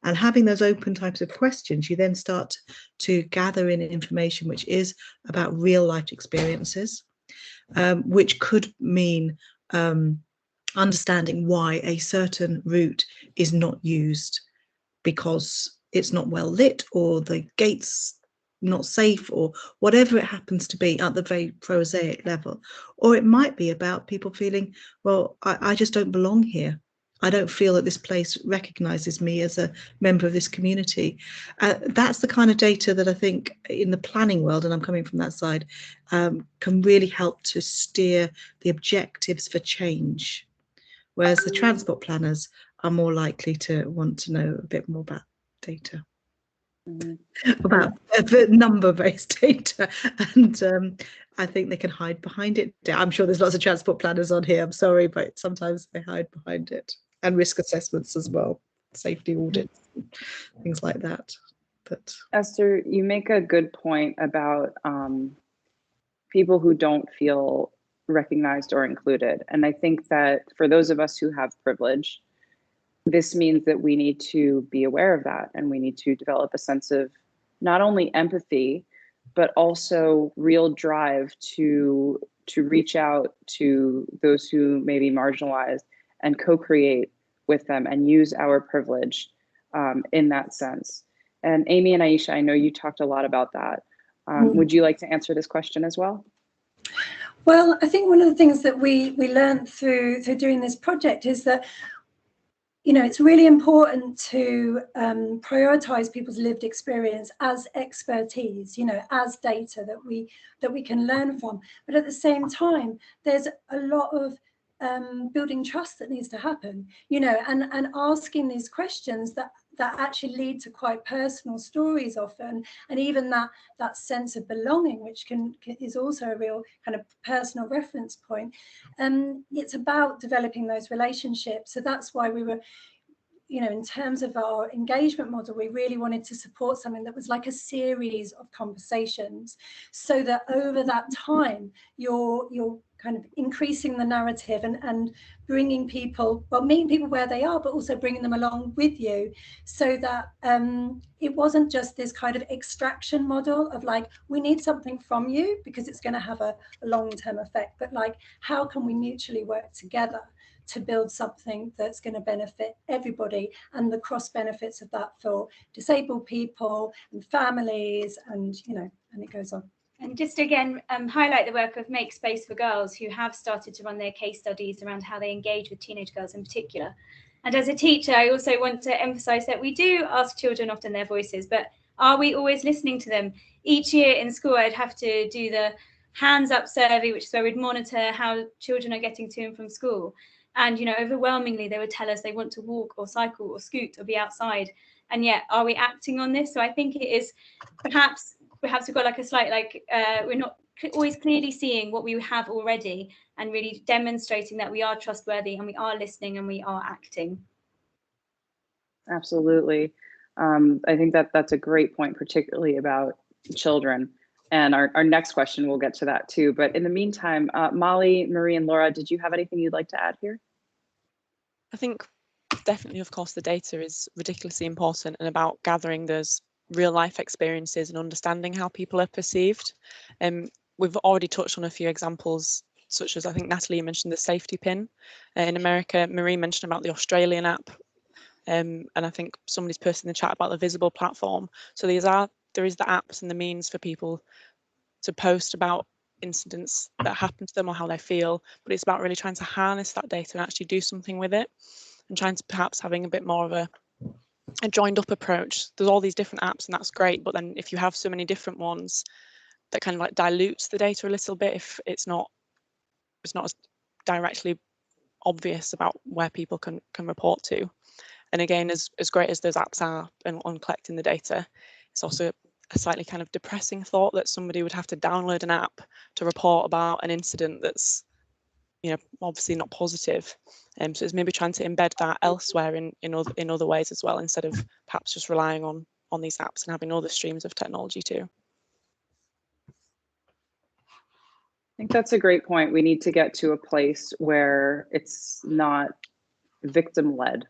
And having those open types of questions, you then start to gather in information which is about real life experiences, which could mean understanding why a certain route is not used because it's not well lit, or the gate's not safe, or whatever it happens to be at the very prosaic level. Or it might be about people feeling, well, I just don't belong here. I don't feel that this place recognises me as a member of this community. That's the kind of data that I think in the planning world, and I'm coming from that side, can really help to steer the objectives for change. Whereas the transport planners are more likely to want to know a bit more about data, about number-based data. And I think they can hide behind it. I'm sure there's lots of transport planners on here, I'm sorry, but sometimes they hide behind it. And risk assessments as well, safety audits, things like that. But
Esther, you make a good point about people who don't feel recognized or included. And I think that for those of us who have privilege, this means that we need to be aware of that, and we need to develop a sense of not only empathy, but also real drive to reach out to those who may be marginalized and co-create with them and use our privilege in that sense. And Amy and Aisha, I know you talked a lot about that. Would you like to answer this question as well?
Well, I think one of the things that we learned through doing this project is that, you know, it's really important to prioritize people's lived experience as expertise, you know, as data that we can learn from. But at the same time, there's a lot of building trust that needs to happen, you know, and asking these questions that actually lead to quite personal stories often, and even that sense of belonging, which is also a real kind of personal reference point. It's about developing those relationships. So that's why we were, you know, in terms of our engagement model, we really wanted to support something that was like a series of conversations, so that over that time, you're kind of increasing the narrative and bringing people, well, meeting people where they are, but also bringing them along with you, so that it wasn't just this kind of extraction model of like, we need something from you because it's going to have a long-term effect, but like, how can we mutually work together to build something that's going to benefit everybody, and the cross benefits of that for disabled people and families, and you know, and it goes on.
And just again, highlight the work of Make Space for Girls, who have started to run their case studies around how they engage with teenage girls in particular. And as a teacher, I also want to emphasize that we do ask children often their voices, but are we always listening to them? Each year in school, I'd have to do the hands up survey, which is where we'd monitor how children are getting to and from school. And, you know, overwhelmingly, they would tell us they want to walk or cycle or scoot or be outside. And yet, are we acting on this? So I think it is perhaps we've got like a slight, like, we're not always clearly seeing what we have already and really demonstrating that we are trustworthy and we are listening and we are acting.
Absolutely. I think that that's a great point, particularly about children. And our next question, we'll get to that too. But in the meantime, Molly, Marie, and Laura, did you have anything you'd like to add here?
I think definitely, of course, the data is ridiculously important and about gathering those real life experiences and understanding how people are perceived. We've already touched on a few examples, such as I think Natalie mentioned the safety pin in America. Marie mentioned about the Australian app. And I think somebody's posted in the chat about the Visible platform. So there is the apps and the means for people to post about incidents that happen to them or how they feel, but it's about really trying to harness that data and actually do something with it, and trying to perhaps having a bit more of a joined up approach. There's all these different apps and that's great, but then if you have so many different ones, that kind of like dilutes the data a little bit if it's not as directly obvious about where people can report to. And again, as great as those apps are on collecting the data, it's also a slightly kind of depressing thought that somebody would have to download an app to report about an incident that's, you know, obviously not positive. So it's maybe trying to embed that elsewhere in other ways as well, instead of perhaps just relying on these apps and having other streams of technology too.
I think that's a great point. We need to get to a place where it's not victim-led,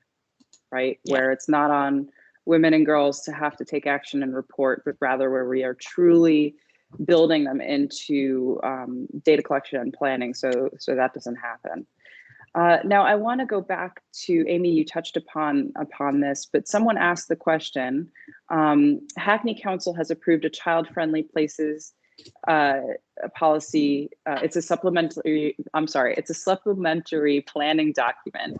right? Yeah. Where it's not on women and girls to have to take action and report, but rather where we are truly building them into data collection and planning, so that doesn't happen. Now, I want to go back to Amy. You touched upon this, but someone asked the question. Hackney Council has approved a child-friendly places policy. It's a supplementary planning document.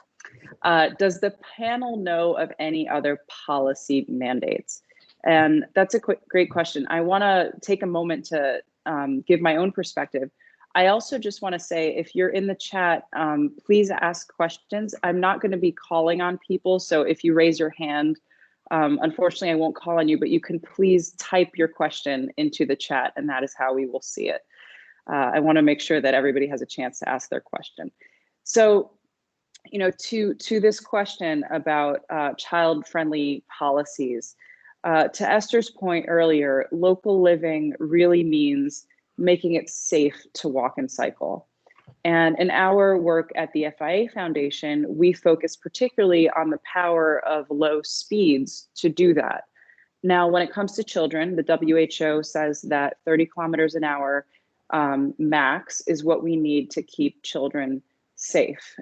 Does the panel know of any other policy mandates? And that's a great question. I want to take a moment to give my own perspective. I also just want to say, if you're in the chat, please ask questions. I'm not going to be calling on people, so if you raise your hand, unfortunately, I won't call on you, but you can please type your question into the chat, and that is how we will see it. I want to make sure that everybody has a chance to ask their question. So, you know, to this question about child-friendly policies, to Esther's point earlier, local living really means making it safe to walk and cycle. And in our work at the FIA Foundation, we focus particularly on the power of low speeds to do that. Now, when it comes to children, the WHO says that 30 kilometers an hour max is what we need to keep children safe,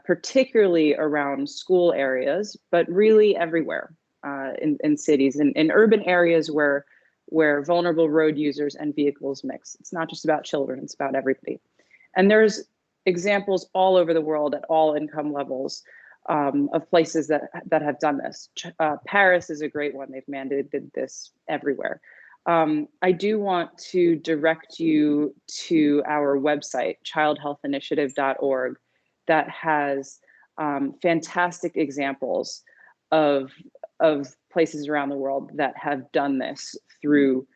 particularly around school areas, but really everywhere in cities and in urban areas where vulnerable road users and vehicles mix. It's not just about children, it's about everybody. And there's examples all over the world at all income levels of places that have done this. Paris is a great one. They've mandated this everywhere. I do want to direct you to our website, childhealthinitiative.org, that has fantastic examples of places around the world that have done this through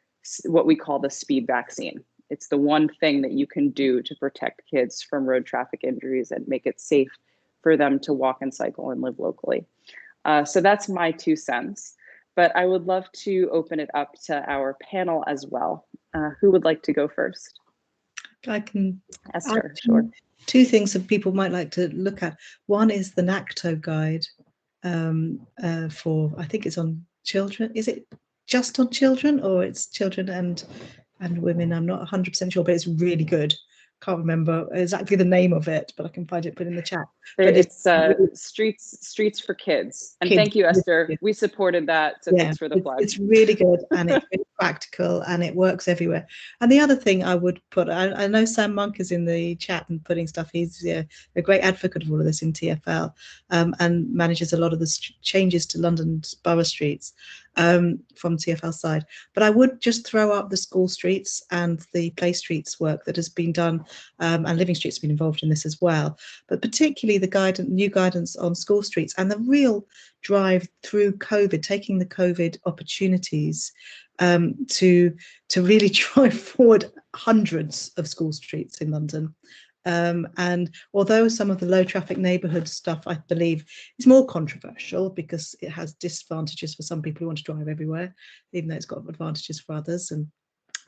what we call the speed vaccine. It's the one thing that you can do to protect kids from road traffic injuries and make it safe for them to walk and cycle and live locally. So that's my 2 cents, but I would love to open it up to our panel as well. Who would like to go first?
I can
Esther,
add
sure.
two things that people might like to look at. One is the NACTO guide for, I think it's on children. Is it just on children, or it's children and women? I'm not 100% sure, but it's really good. Can't remember exactly the name of it, but I can find it, put in the chat. But
It's Streets for Kids. And
kids.
thank you, Esther. We supported that, so thanks for the plug.
It's really good, and it's really practical, and it works everywhere. And the other thing I would put, I know Sam Monk is in the chat and putting stuff. He's a great advocate of all of this in TfL, and manages a lot of the changes to London's borough streets from TfL side. But I would just throw up the school streets and the play streets work that has been done, and Living Street's been involved in this as well. But particularly the new guidance on school streets and the real drive through COVID, taking the COVID opportunities to really drive forward hundreds of school streets in London. And although some of the low traffic neighbourhood stuff, I believe, is more controversial because it has disadvantages for some people who want to drive everywhere, even though it's got advantages for others and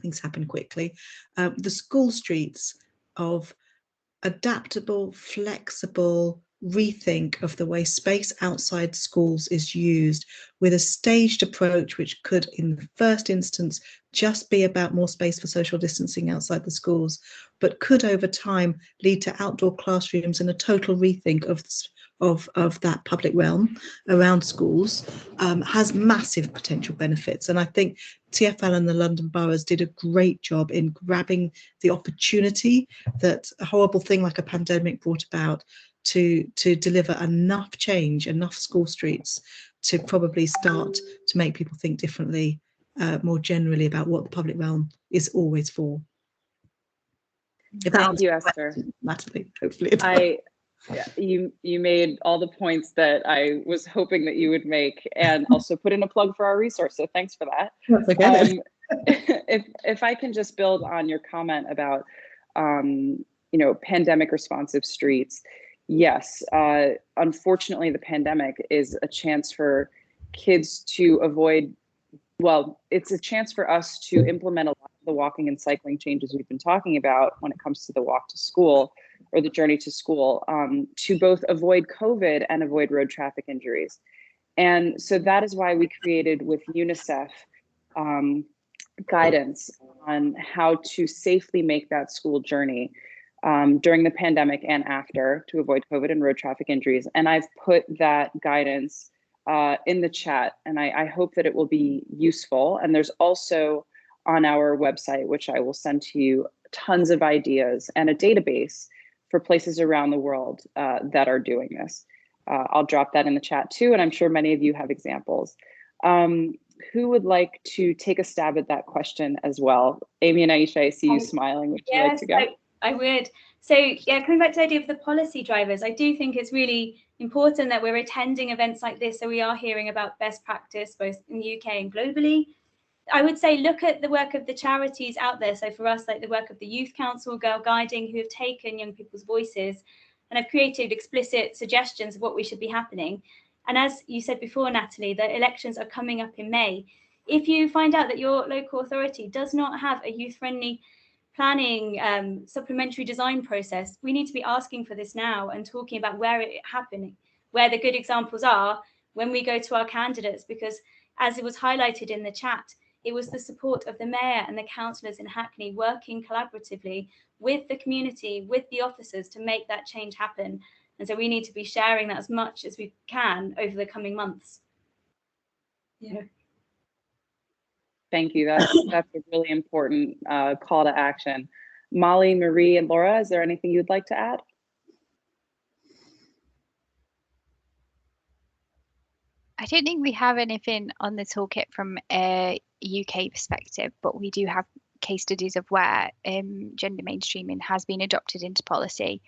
things happen quickly. The school streets of adaptable, flexible rethink of the way space outside schools is used, with a staged approach which could in the first instance just be about more space for social distancing outside the schools, but could over time lead to outdoor classrooms and a total rethink of that public realm around schools, has massive potential benefits. And I think TfL and the London boroughs did a great job in grabbing the opportunity that a horrible thing like a pandemic brought about to deliver enough change, enough school streets to probably start to make people think differently, more generally about what the public realm is always for.
Thank you, Esther.
Natalie, hopefully.
You made all the points that I was hoping that you would make, and also put in a plug for our resource. So thanks for that.
That's okay.
If I can just build on your comment about pandemic responsive streets. Yes, unfortunately, the pandemic is a chance for kids to avoid. Well, it's a chance for us to implement a lot of the walking and cycling changes we've been talking about when it comes to the walk to school or the journey to school, to both avoid COVID and avoid road traffic injuries. And so that is why we created with UNICEF guidance on how to safely make that school journey during the pandemic and after, to avoid COVID and road traffic injuries. And I've put that guidance in the chat, and I hope that it will be useful. And there's also on our website, which I will send to you, tons of ideas and a database for places around the world that are doing this. I'll drop that in the chat too, and I'm sure many of you have examples. Who would like to take a stab at that question as well? Amy and Aisha, I see you smiling. Would you like to go?
I would. So yeah, coming back to the idea of the policy drivers, I do think it's really important that we're attending events like this, so we are hearing about best practice both in the UK and globally. I would say look at the work of the charities out there. So for us, like the work of the Youth Council, Girl Guiding, who have taken young people's voices and have created explicit suggestions of what we should be happening. And as you said before, Natalie, the elections are coming up in May. If you find out that your local authority does not have a youth-friendly planning supplementary design process, we need to be asking for this now and talking about where it happened, where the good examples are when we go to our candidates, because as it was highlighted in the chat, it was the support of the mayor and the councillors in Hackney working collaboratively with the community, with the officers to make that change happen. And so we need to be sharing that as much as we can over the coming months.
Yeah.
Thank you. That's a really important call to action. Molly, Marie, and Laura, is there anything you'd like to add?
I don't think we have anything on the toolkit from a UK perspective, but we do have case studies of where gender mainstreaming has been adopted into policy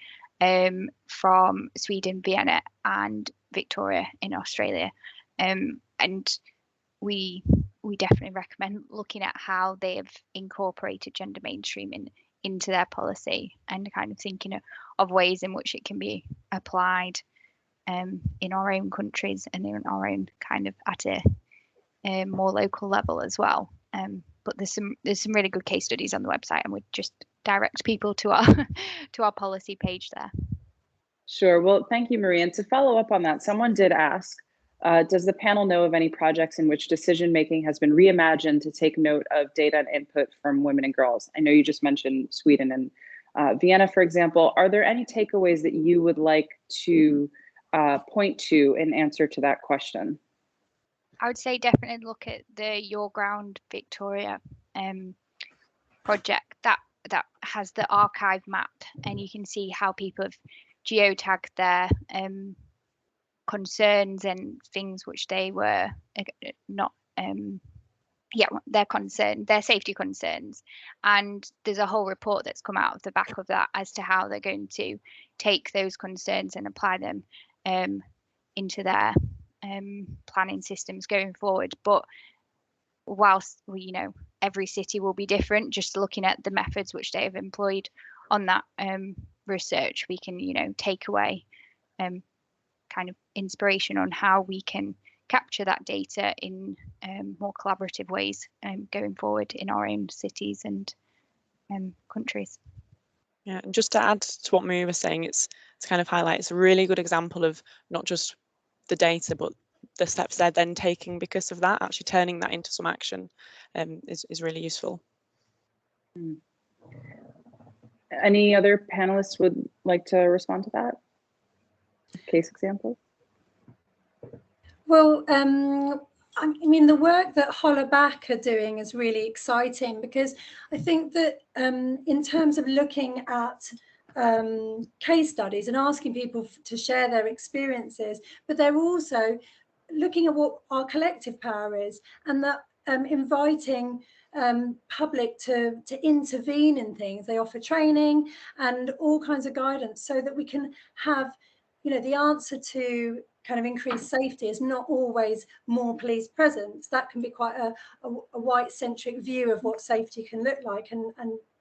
from Sweden, Vienna, and Victoria in Australia. And we definitely recommend looking at how they have incorporated gender mainstreaming into their policy and kind of thinking of ways in which it can be applied in our own countries and in our own kind of at a more local level as well. But there's some really good case studies on the website, and we'd just direct people to our to our policy page there.
Sure. Well, thank you, Marie. And to follow up on that, someone did ask, does the panel know of any projects in which decision-making has been reimagined to take note of data and input from women and girls? I know you just mentioned Sweden and Vienna, for example. Are there any takeaways that you would like to point to in answer to that question?
I would say definitely look at the Your Ground Victoria project that has the archive map, and you can see how people have geotagged their concerns and things which they were not their safety concerns. And there's a whole report that's come out of the back of that as to how they're going to take those concerns and apply them into their planning systems going forward. But whilst every city will be different, just looking at the methods which they have employed on that research, we can take away kind of inspiration on how we can capture that data in more collaborative ways going forward in our own cities and countries.
Yeah, and just to add to what Marie was saying, it's kind of highlights a really good example of not just the data, but the steps they're then taking because of that, actually turning that into some action is really useful.
Any other panelists would like to respond to that? Case example?
Well, I mean, the work that Hollaback are doing is really exciting, because I think that in terms of looking at case studies and asking people to share their experiences, but they're also looking at what our collective power is, and that inviting public to intervene in things. They offer training and all kinds of guidance so that we can have, the answer to kind of increased safety is not always more police presence. That can be quite a white-centric view of what safety can look like, and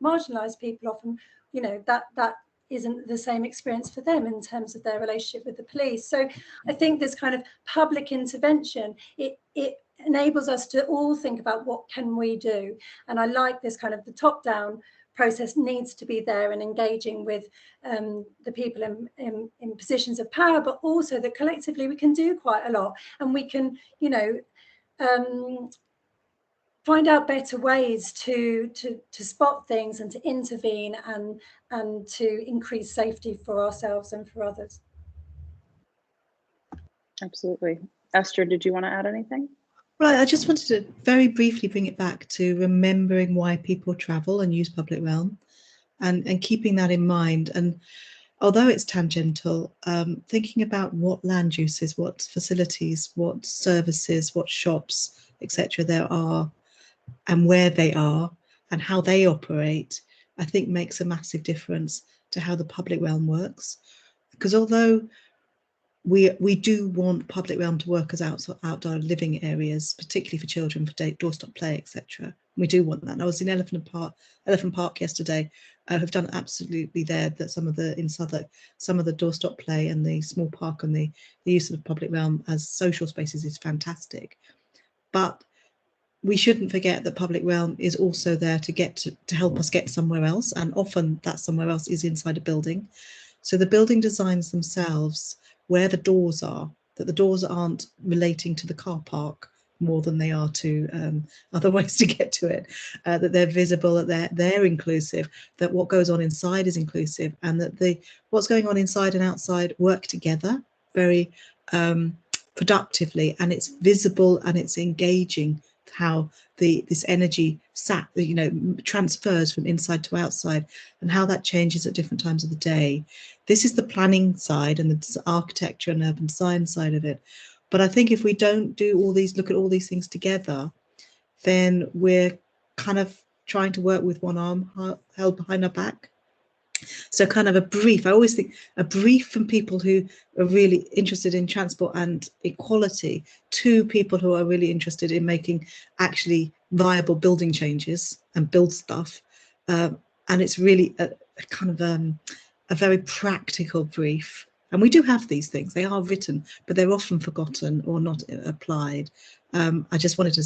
marginalised people often, that isn't the same experience for them in terms of their relationship with the police. So I think this kind of public intervention, it enables us to all think about what can we do. And I like this kind of the top-down process needs to be there and engaging with the people in positions of power, but also that collectively we can do quite a lot, and we can, find out better ways to spot things and to intervene and to increase safety for ourselves and for others.
Absolutely. Esther, did you want to add anything?
Right, I just wanted to very briefly bring it back to remembering why people travel and use public realm, and keeping that in mind. And although it's tangential, thinking about what land uses, what facilities, what services, what shops, etc. there are, and where they are, and how they operate, I think makes a massive difference to how the public realm works. Because although we do want public realm to work as outdoor living areas, particularly for children, for doorstop play, etc. We do want that. And I was in Elephant Park yesterday. Have done absolutely there that some of the in Southwark, some of the doorstop play and the small park and the use of the public realm as social spaces is fantastic. But we shouldn't forget that public realm is also there to help us get somewhere else, and often that somewhere else is inside a building. So the building designs themselves, where the doors are, that the doors aren't relating to the car park more than they are to other ways to get to it, that they're visible, that they're inclusive, that what goes on inside is inclusive, and that what's going on inside and outside work together very productively, and it's visible and it's engaging how this energy transfers from inside to outside, and how that changes at different times of the day. This is the planning side and the architecture and urban design side of it. But I think if we don't do look at all these things together, then we're kind of trying to work with one arm held behind our back. So kind of a brief, I always think a brief from people who are really interested in transport and equality to people who are really interested in making actually viable building changes and build stuff. And it's really a kind of a very practical brief. And we do have these things, they are written, but they're often forgotten or not applied. I just wanted to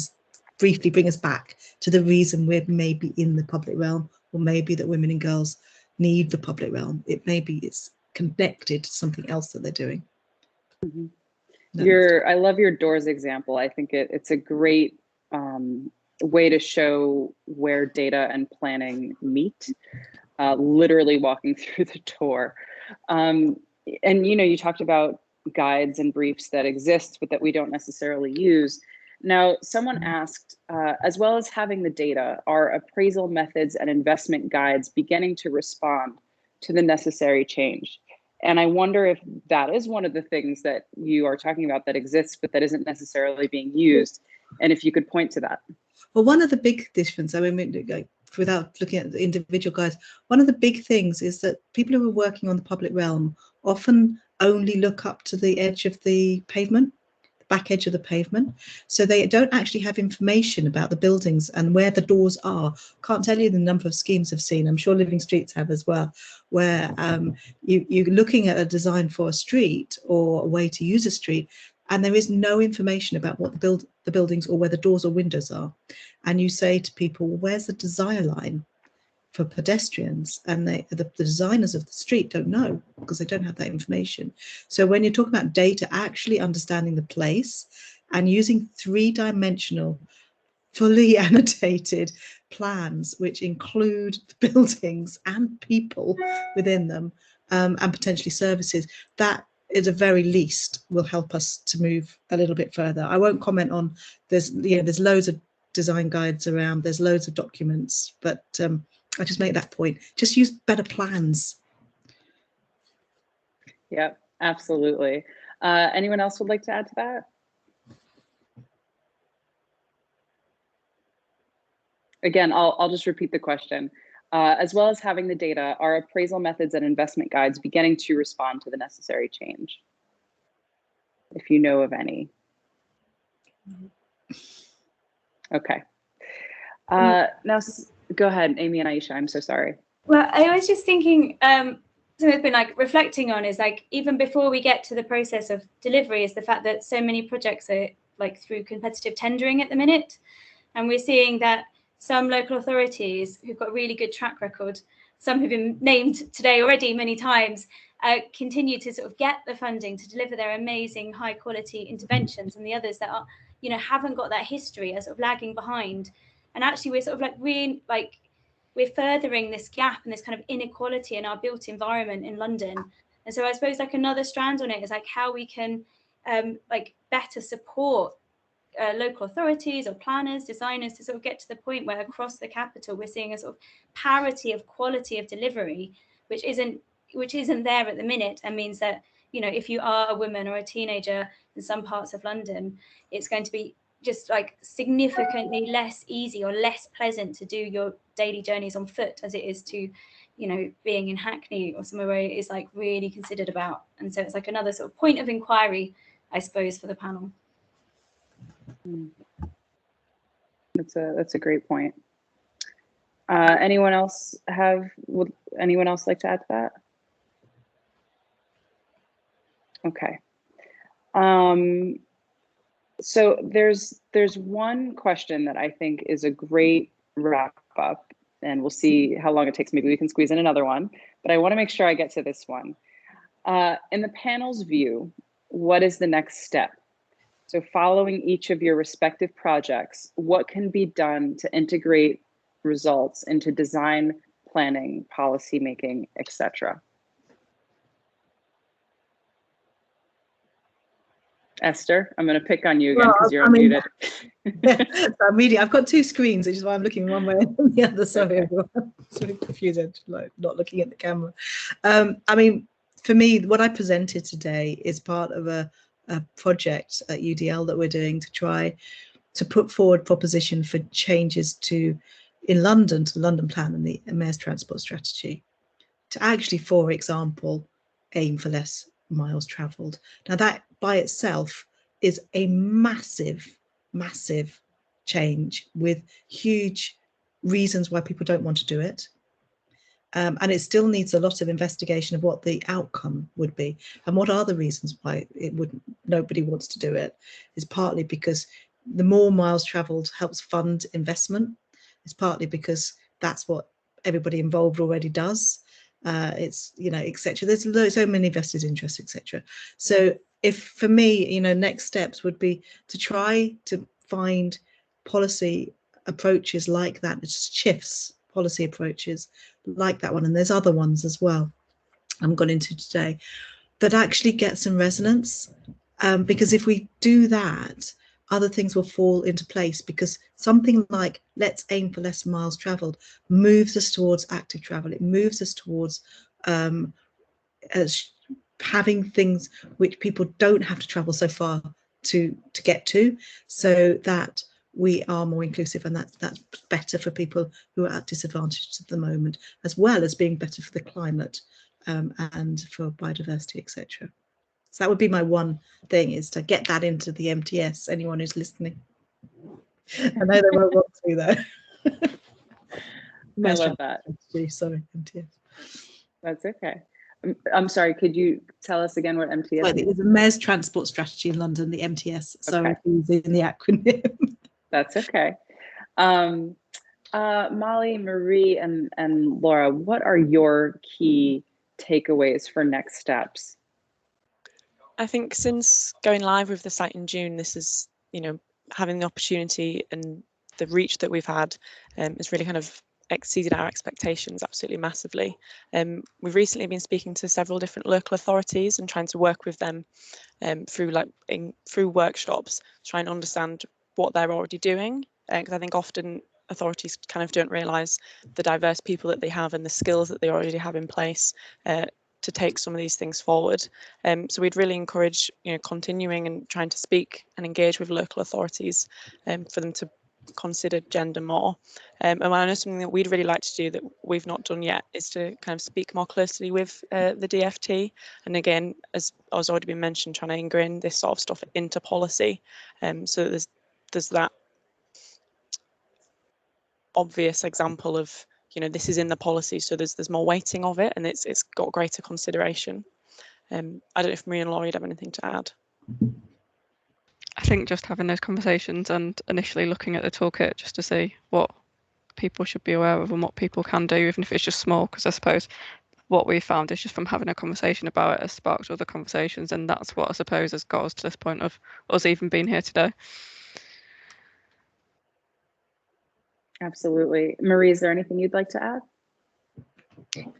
briefly bring us back to the reason we're maybe in the public realm or maybe that women and girls need the public realm. It maybe it's connected to something else that they're doing.
Mm-hmm. I love your doors example. I think it's a great way to show where data and planning meet, literally walking through the door. And you talked about guides and briefs that exist, but that we don't necessarily use. Now, someone asked, as well as having the data, are appraisal methods and investment guides beginning to respond to the necessary change? And I wonder if that is one of the things that you are talking about that exists, but that isn't necessarily being used. And if you could point to that.
Well, one of the big differences, I mean, without looking at the individual guides, one of the big things is that people who are working on the public realm often only look up to the edge of the pavement, the back edge of the pavement. So they don't actually have information about the buildings and where the doors are. Can't tell you the number of schemes I've seen. I'm sure Living Streets have as well, where you're looking at a design for a street or a way to use a street, and there is no information about what the buildings or where the doors or windows are. And you say to people, well, where's the desire line for pedestrians? And the designers of the street don't know, because they don't have that information. So when you're talking about data, actually understanding the place and using three-dimensional, fully annotated plans, which include the buildings and people within them, and potentially services, that at the very least will help us to move a little bit further. I won't comment on, there's loads of design guides around, there's loads of documents, but I just make that point. Just use better plans.
Yeah, absolutely. Anyone else would like to add to that? Again, I'll just repeat the question. As well as having the data, are appraisal methods and investment guides beginning to respond to the necessary change? If you know of any. Okay. Now, go ahead, Amy and Aisha. I'm so sorry.
Well, I was just thinking, something I've been reflecting on is even before we get to the process of delivery is the fact that so many projects are through competitive tendering at the minute. And we're seeing that some local authorities who've got a really good track record, some who've been named today already many times, continue to sort of get the funding to deliver their amazing high quality interventions, and the others that are, haven't got that history are sort of lagging behind. And actually we're sort of we're furthering this gap and this kind of inequality in our built environment in London. And so I suppose another strand on it is how we can better support local authorities or planners, designers to sort of get to the point where across the capital we're seeing a sort of parity of quality of delivery, which isn't there at the minute, and means that if you are a woman or a teenager in some parts of London, it's going to be just significantly less easy or less pleasant to do your daily journeys on foot as it is to being in Hackney or somewhere where it is really considered about. And so it's another sort of point of inquiry, I suppose, for the panel.
That's a great point. Would anyone else like to add to that? Okay. So there's one question that I think is a great wrap up, and we'll see how long it takes. Maybe we can squeeze in another one, but I want to make sure I get to this one. In the panel's view, what is the next step? So following each of your respective projects, what can be done to integrate results into design, planning, policy making, etc.? Esther, I'm going to pick on you again because you're unmuted.
I'm reading. I've got two screens, which is why I'm looking one way and the other. Sorry, everyone. I'm sort of confused, not looking at the camera. I mean, for me, what I presented today is part of a project at UDL that we're doing to try to put forward proposition for changes in London to the London Plan and the Mayor's Transport Strategy to actually, for example, aim for less miles travelled. Now that by itself is a massive change with huge reasons why people don't want to do it. And it still needs a lot of investigation of what the outcome would be and what are the reasons why nobody wants to do it. Is partly because the more miles travelled helps fund investment. It's partly because that's what everybody involved already does. It's, you know, etc. There's so many vested interests, etc. So if, for me, you know, next steps would be to try to find policy approaches like that. It's shifts, policy approaches like that one, and there's other ones as well I'm gone into today, that actually get some resonance, because if we do that, other things will fall into place, because something like let's aim for less miles traveled moves us towards active travel. It moves us towards having things which people don't have to travel so far to get to, so that we are more inclusive, and that's better for people who are at disadvantage at the moment, as well as being better for the climate and for biodiversity, etc. So that would be my one thing, is to get that into the MTS, anyone who's listening. I know they won't want to, though.
I love that.
Sorry, MTS. That's
okay. I'm sorry, could you tell us again what MTS is?
It was a Mayor's Transport Strategy in London, the MTS. Sorry, using the acronym.
That's okay. Molly, Marie, and Laura, what are your key takeaways for next steps?
I think since going live with the site in June, this is, you know, having the opportunity and the reach that we've had has really kind of exceeded our expectations absolutely massively. We've recently been speaking to several different local authorities and trying to work with them through workshops, trying to understand what they're already doing, because I think often authorities kind of don't realise the diverse people that they have and the skills that they already have in place to take some of these things forward. So we'd really encourage, you know, continuing and trying to speak and engage with local authorities for them to consider gender more. And I know something that we'd really like to do that we've not done yet is to kind of speak more closely with the DFT. And again, as has already been mentioned, trying to ingrain this sort of stuff into policy, so that there's that obvious example of, you know, this is in the policy, so there's more weighting of it, and it's got greater consideration. I don't know if Marie and Laura, you'd have anything to add.
I think just having those conversations and initially looking at the toolkit just to see what people should be aware of and what people can do, even if it's just small, because I suppose what we found is just from having a conversation about it has sparked other conversations, and that's what I suppose has got us to this point of us even being here today.
Absolutely. Marie, is there anything you'd like to add?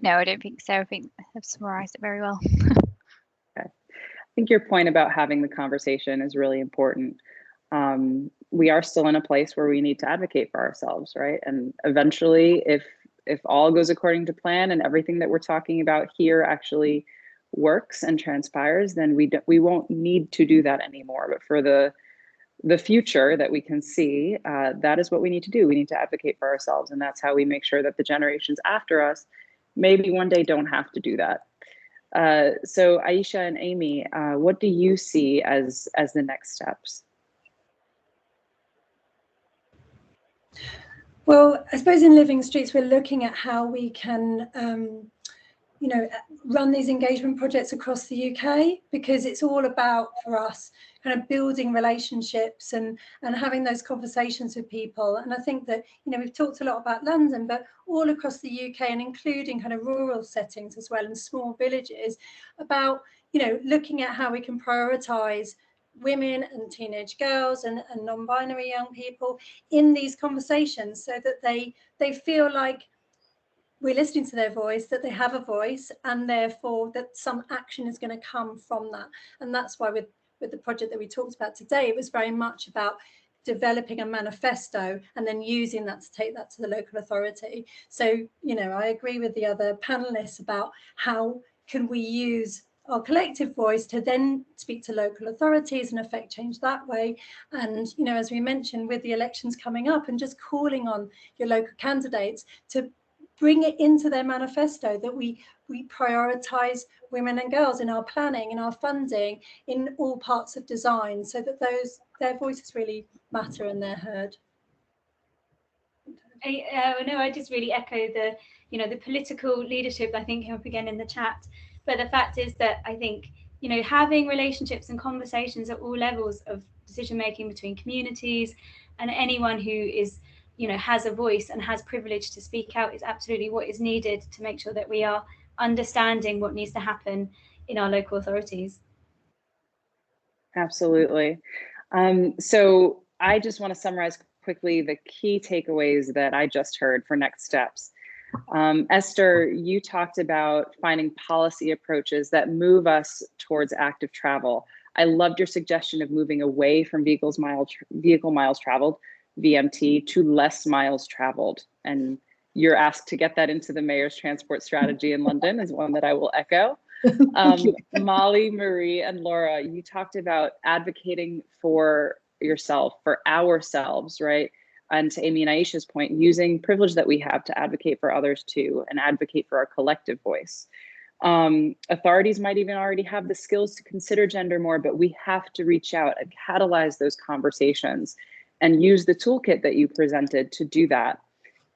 No, I don't think so. I think I've summarised it very well.
Okay. I think your point about having the conversation is really important. We are still in a place where we need to advocate for ourselves, right? And eventually, if all goes according to plan and everything that we're talking about here actually works and transpires, then we won't need to do that anymore. But for the future that we can see, that is what we need to do. We need to advocate for ourselves, and that's how we make sure that the generations after us maybe one day don't have to do that. So Aisha and Amy, what do you see as the next steps?
Well, I suppose in Living Streets, we're looking at how we can you know, run these engagement projects across the UK, because it's all about, for us, kind of building relationships and having those conversations with people. And I think that, you know, we've talked a lot about London, but all across the UK, and including kind of rural settings as well, and small villages, about, you know, looking at how we can prioritise women and teenage girls and non-binary young people in these conversations, so that they feel like we're listening to their voice, that they have a voice, and therefore that some action is going to come from that. And that's why with the project that we talked about today, it was very much about developing a manifesto and then using that to take that to the local authority. So, you know, I agree with the other panelists about how can we use our collective voice to then speak to local authorities and affect change that way. And, you know, as we mentioned, with the elections coming up, and just calling on your local candidates to bring it into their manifesto that we prioritise women and girls in our planning, in our funding, in all parts of design, so that their voices really matter and they're heard.
I just really echo the, you know, the political leadership, I think, came up again in the chat. But the fact is that I think, you know, having relationships and conversations at all levels of decision making between communities and anyone who is, has a voice and has privilege to speak out is absolutely what is needed to make sure that we are understanding what needs to happen in our local authorities.
Absolutely. So I just want to summarize quickly the key takeaways that I just heard for next steps. Esther, you talked about finding policy approaches that move us towards active travel. I loved your suggestion of moving away from vehicle miles traveled, VMT, to less miles traveled. And you're asked to get that into the mayor's transport strategy in London is one that I will echo. Molly, Marie, and Laura, you talked about advocating for yourself, for ourselves, right? And to Amy and Aisha's point, using privilege that we have to advocate for others too, and advocate for our collective voice. Authorities might even already have the skills to consider gender more, but we have to reach out and catalyze those conversations and use the toolkit that you presented to do that.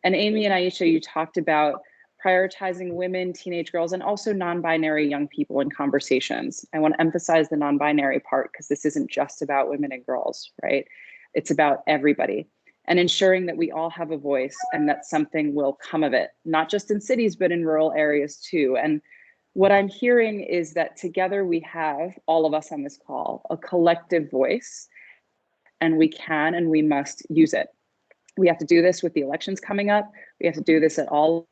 And Amy and Aisha, you talked about prioritizing women, teenage girls, and also non-binary young people in conversations. I want to emphasize the non-binary part because this isn't just about women and girls, right? It's about everybody. And ensuring that we all have a voice and that something will come of it, not just in cities, but in rural areas too. And what I'm hearing is that together we have, all of us on this call, a collective voice, and we can and we must use it. We have to do this with the elections coming up. We have to do this at all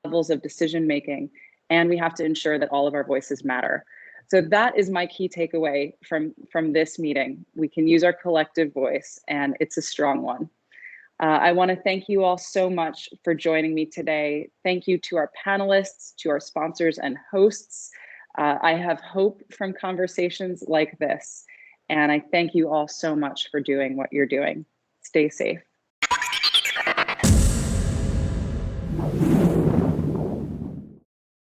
levels of decision making, and we have to ensure that all of our voices matter. So that is my key takeaway from this meeting. We can use our collective voice, and it's a strong one. I want to thank you all so much for joining me today. Thank you to our panelists, to our sponsors and hosts. I have hope from conversations like this, and I thank you all so much for doing what you're doing. Stay safe.